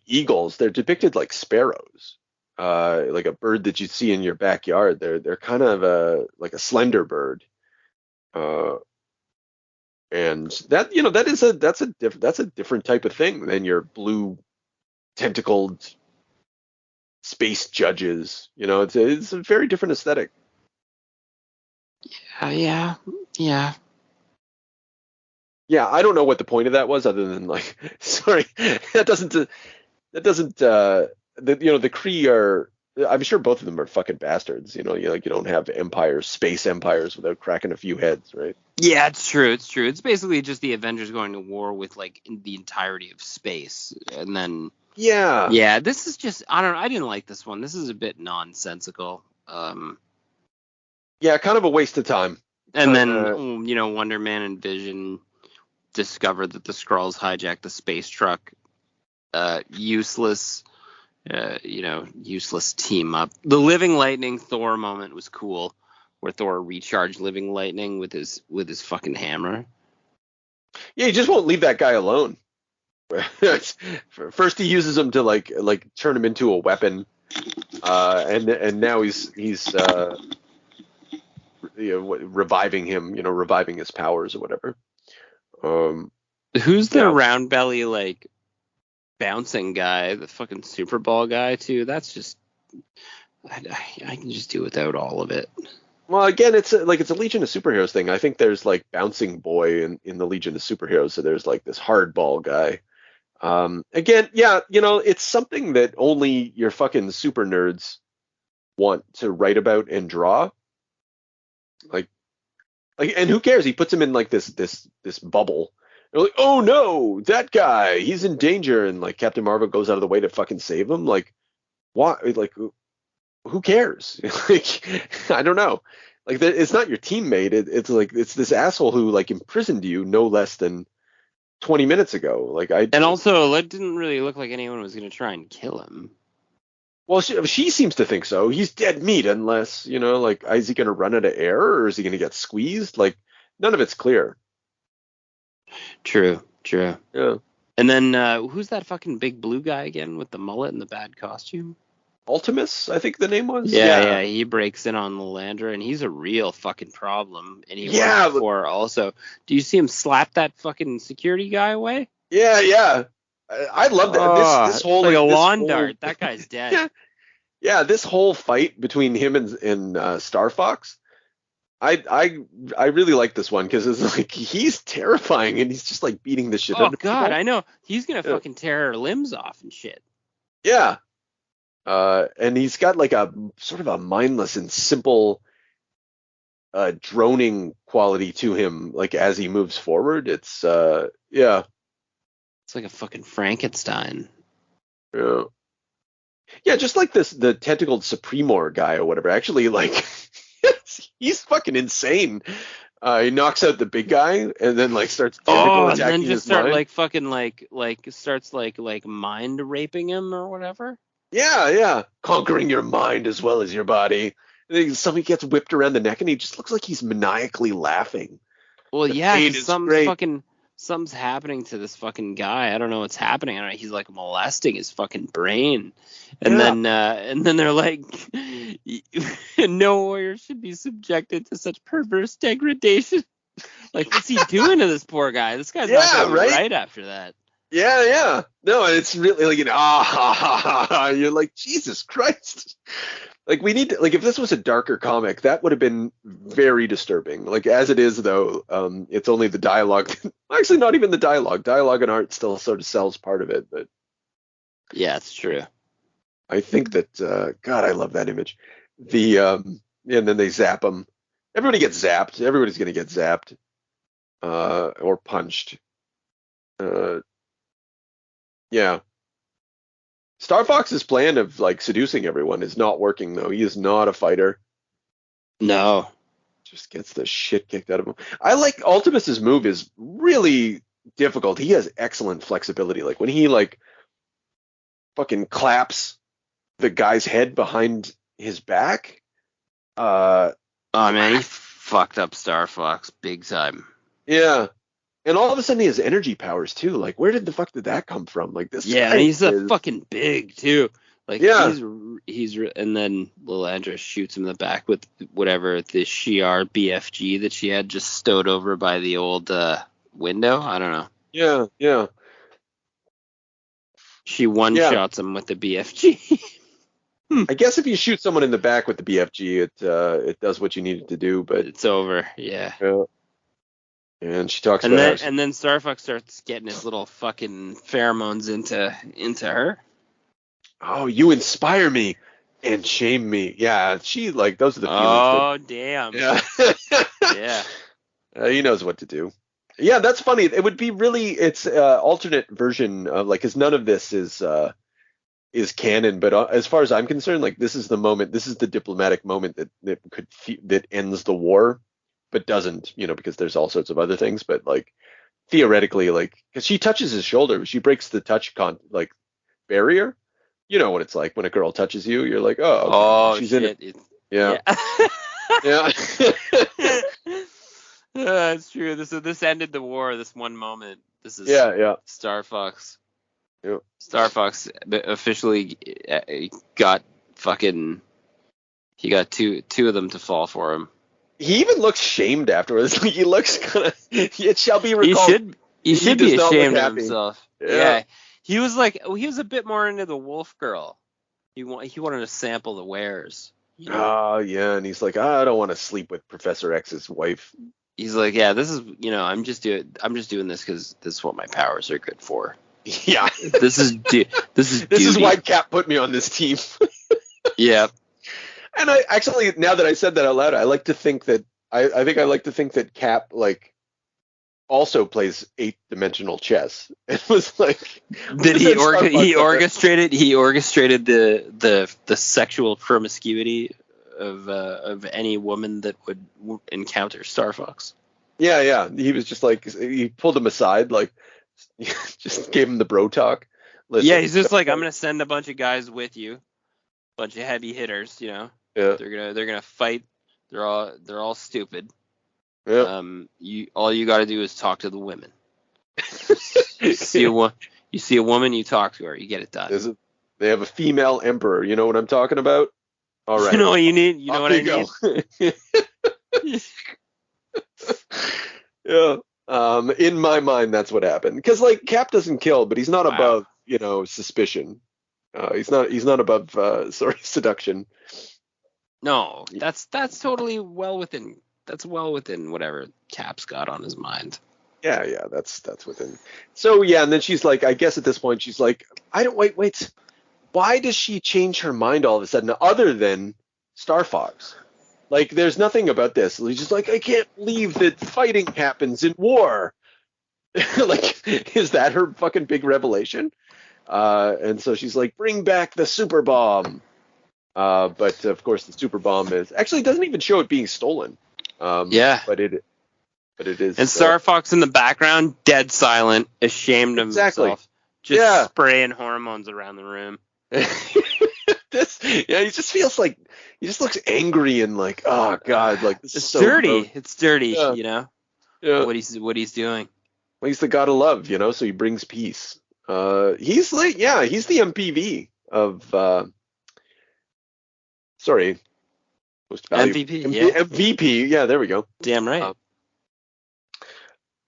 eagles. They're depicted like sparrows. Like a bird that you see in your backyard. They're kind of like a slender bird. And that's a different type of thing than your blue tentacled space judges. It's a very different aesthetic. Yeah. Yeah, I don't know what the point of that was, other than like, sorry, the Kree are. I'm sure both of them are fucking bastards. You don't have space empires without cracking a few heads, right? Yeah, it's true. It's basically just the Avengers going to war with like the entirety of space, and then yeah. This is just, I didn't like this one. This is a bit nonsensical. Yeah, kind of a waste of time. And then Wonder Man and Vision discover that the Skrulls hijacked the space truck. Useless. Useless team up. The Living Lightning Thor moment was cool, where Thor recharged Living Lightning with his fucking hammer. Yeah, he just won't leave that guy alone. First he uses him to like turn him into a weapon, and now he's reviving him, reviving his powers or whatever. Who's the round belly like bouncing guy, the fucking Super Ball guy too? That's just I can just do without all of it. Well, again, it's a Legion of Superheroes thing. I think there's like Bouncing Boy in the Legion of Superheroes, so there's like this hardball guy. Again, yeah, it's something that only your fucking super nerds want to write about and draw. Like, and who cares? He puts him in like this bubble. They're like, oh no, that guy, he's in danger, and like Captain Marvel goes out of the way to fucking save him. Like, why? Like, who cares? Like, I don't know. Like, it's not your teammate. It's like it's this asshole who like imprisoned you no less than 20 minutes ago. Like, and also it didn't really look like anyone was going to try and kill him. Well, she seems to think so. He's dead meat unless, like, is he going to run out of air or is he going to get squeezed? Like, none of it's clear. True. Yeah. And then who's that fucking big blue guy again with the mullet and the bad costume? Ultimus, I think the name was. Yeah. He breaks in on Lilandra, and he's a real fucking problem. And he was before also. Do you see him slap that fucking security guy away? Yeah. I love that. This whole like a lawn dart. That guy's dead. Yeah. This whole fight between him and Star Fox. I really like this one because it's like he's terrifying and he's just like beating the shit out of people. Oh god, I know. He's gonna fucking tear her limbs off and shit. Yeah. And he's got like a sort of a mindless and simple droning quality to him, like as he moves forward. It's It's like a fucking Frankenstein. Yeah. Yeah, just like the tentacled Supremor guy or whatever. Actually, like he's fucking insane. He knocks out the big guy and then like starts tentacle attacking and then just start mind. like fucking like starts like mind raping him or whatever. Yeah. Conquering your mind as well as your body. And then somebody gets whipped around the neck and he just looks like he's maniacally laughing. Well, yeah, something's happening to this fucking guy. I don't know what's happening. I don't know. He's like molesting his fucking brain. And then they're like, no warrior should be subjected to such perverse degradation. Like, what's he doing to this poor guy? This guy's not going to be right after that. Yeah. No, it's really like, you're like, Jesus Christ. Like, we need to, like, if this was a darker comic, that would have been very disturbing. Like, as it is, though, it's only the dialogue. Actually, not even the dialogue. Dialogue and art still sort of sells part of it. But yeah, it's true. I think that, God, I love that image. And then they zap him. Everybody gets zapped. Everybody's going to get zapped or punched. Yeah. Star Fox's plan of like seducing everyone is not working though. He is not a fighter. No. Just gets the shit kicked out of him. I like Ultimus's move is really difficult. He has excellent flexibility. Like when he like fucking claps the guy's head behind his back. Oh man, he fucked up Star Fox big time. Yeah. And all of a sudden he has energy powers too. Like, where did the fuck did that come from? Like this. Yeah, guy and he's a fucking big too. Like, yeah. He's and then Lilandra shoots him in the back with whatever the Shi'ar BFG that she had just stowed over by the old window. I don't know. Yeah. She one-shots him with the BFG. I guess if you shoot someone in the back with the BFG, it does what you need it to do, but it's over. Yeah. And she talks and about then, and then Star Fox starts getting his little fucking pheromones into her. Oh, you inspire me and shame me. Yeah, she like those are the feelings. Oh, damn. Yeah. Yeah. He knows what to do. Yeah, that's funny. It would be really it's alternate version of like because none of this is canon. But as far as I'm concerned, like this is the moment. This is the diplomatic moment that ends the war. But doesn't, because there's all sorts of other things. But like theoretically, like because she touches his shoulder, she breaks the touch barrier. You know what it's like when a girl touches you. You're like, oh, she's shit. in it. Yeah. That's true. This ended the war. This one moment. This is Star Fox. Yeah. Star Fox officially got fucking, he got two of them to fall for him. He even looks shamed afterwards. Like, he looks kind of. It shall be recalled. He should be does not look ashamed of happy. himself. Yeah. He was a bit more into the wolf girl. He wanted to sample the wares. You know? Oh yeah, and he's like, I don't want to sleep with Professor X's wife. He's like, yeah, this is, I'm just doing this because this is what my powers are good for. Yeah. This is This is why Cap put me on this team. Yeah. And I actually, now that I said that out loud, I like to think that I think I like to think that Cap like also plays 8-dimensional chess. It was like, did he orchestrated the sexual promiscuity of any woman that would encounter Star Fox? Yeah. He was just like, he pulled him aside, like, just gave him the bro talk. Listen, yeah, he's just like, I'm gonna send a bunch of guys with you, bunch of heavy hitters. Yeah. They're gonna fight. They're all stupid. Yeah. All you got to do is talk to the women. You see a woman, you talk to her, you get it done. They have a female emperor. You know what I'm talking about? All right. You know what you need. You know what I need. Yeah. In my mind, that's what happened. Because like Cap doesn't kill, but he's not above, suspicion. He's not above seduction. No, that's totally well within whatever Cap's got on his mind. Yeah, that's within. So yeah, and then she's like, I guess at this point she's like, I don't wait. Why does she change her mind all of a sudden, other than Star Fox? Like, there's nothing about this. She's just like, I can't believe that fighting happens in war. Like, is that her fucking big revelation? And so she's like, bring back the super bomb. But of course the super bomb doesn't even show it being stolen. Yeah. But it is. And Star Fox in the background, dead silent, ashamed of himself, just spraying hormones around the room. He just feels like he just looks angry and like, oh god, like this is so dirty. gross. It's dirty, Yeah. What he's doing. Well, he's the god of love, so he brings peace. He's like, he's the MPV of most valuable. MVP, MVP, yeah, there we go. Damn right.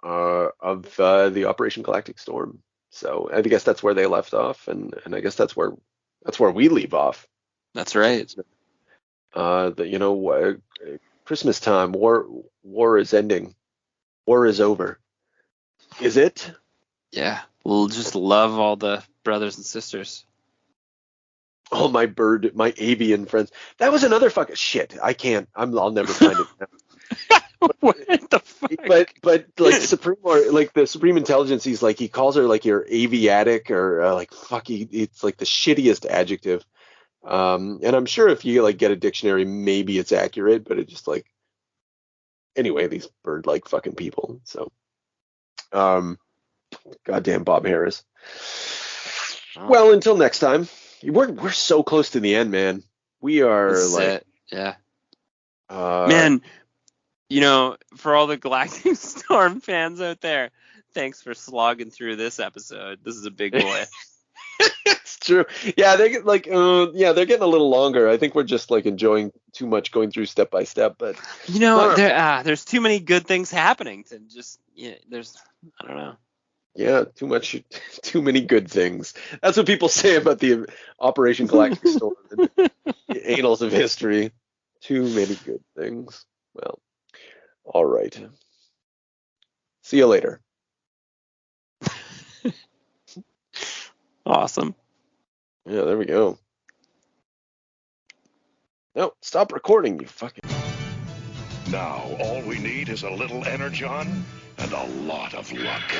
Of the Operation Galactic Storm. So I guess that's where they left off, and I guess that's where we leave off. That's right. Christmas time, war is ending. War is over. Is it? Yeah. We'll just love all the brothers and sisters. All my avian friends. That was another fucking shit. I'll never find it. What the fuck? But like the Supreme Intelligence, he's like, he calls her like your aviatic or like it's like the shittiest adjective. And I'm sure if you like get a dictionary, maybe it's accurate, but it just like, anyway, these bird-like fucking people. So, goddamn Bob Harras. Oh. Well, until next time. We're so close to the end, man. We are man, for all the Galactic Storm fans out there, thanks for slogging through this episode. This is a big boy. It's true. Yeah, they're getting a little longer. I think we're just like enjoying too much going through step by step, but there's too many good things happening to just I don't know. Yeah, too many good things. That's what people say about the Operation Galactic Storm and the annals of history. Too many good things. Well, all right. See you later. Awesome. Yeah, there we go. No, stop recording, you fucking... Now, all we need is a little energon and a lot of luck.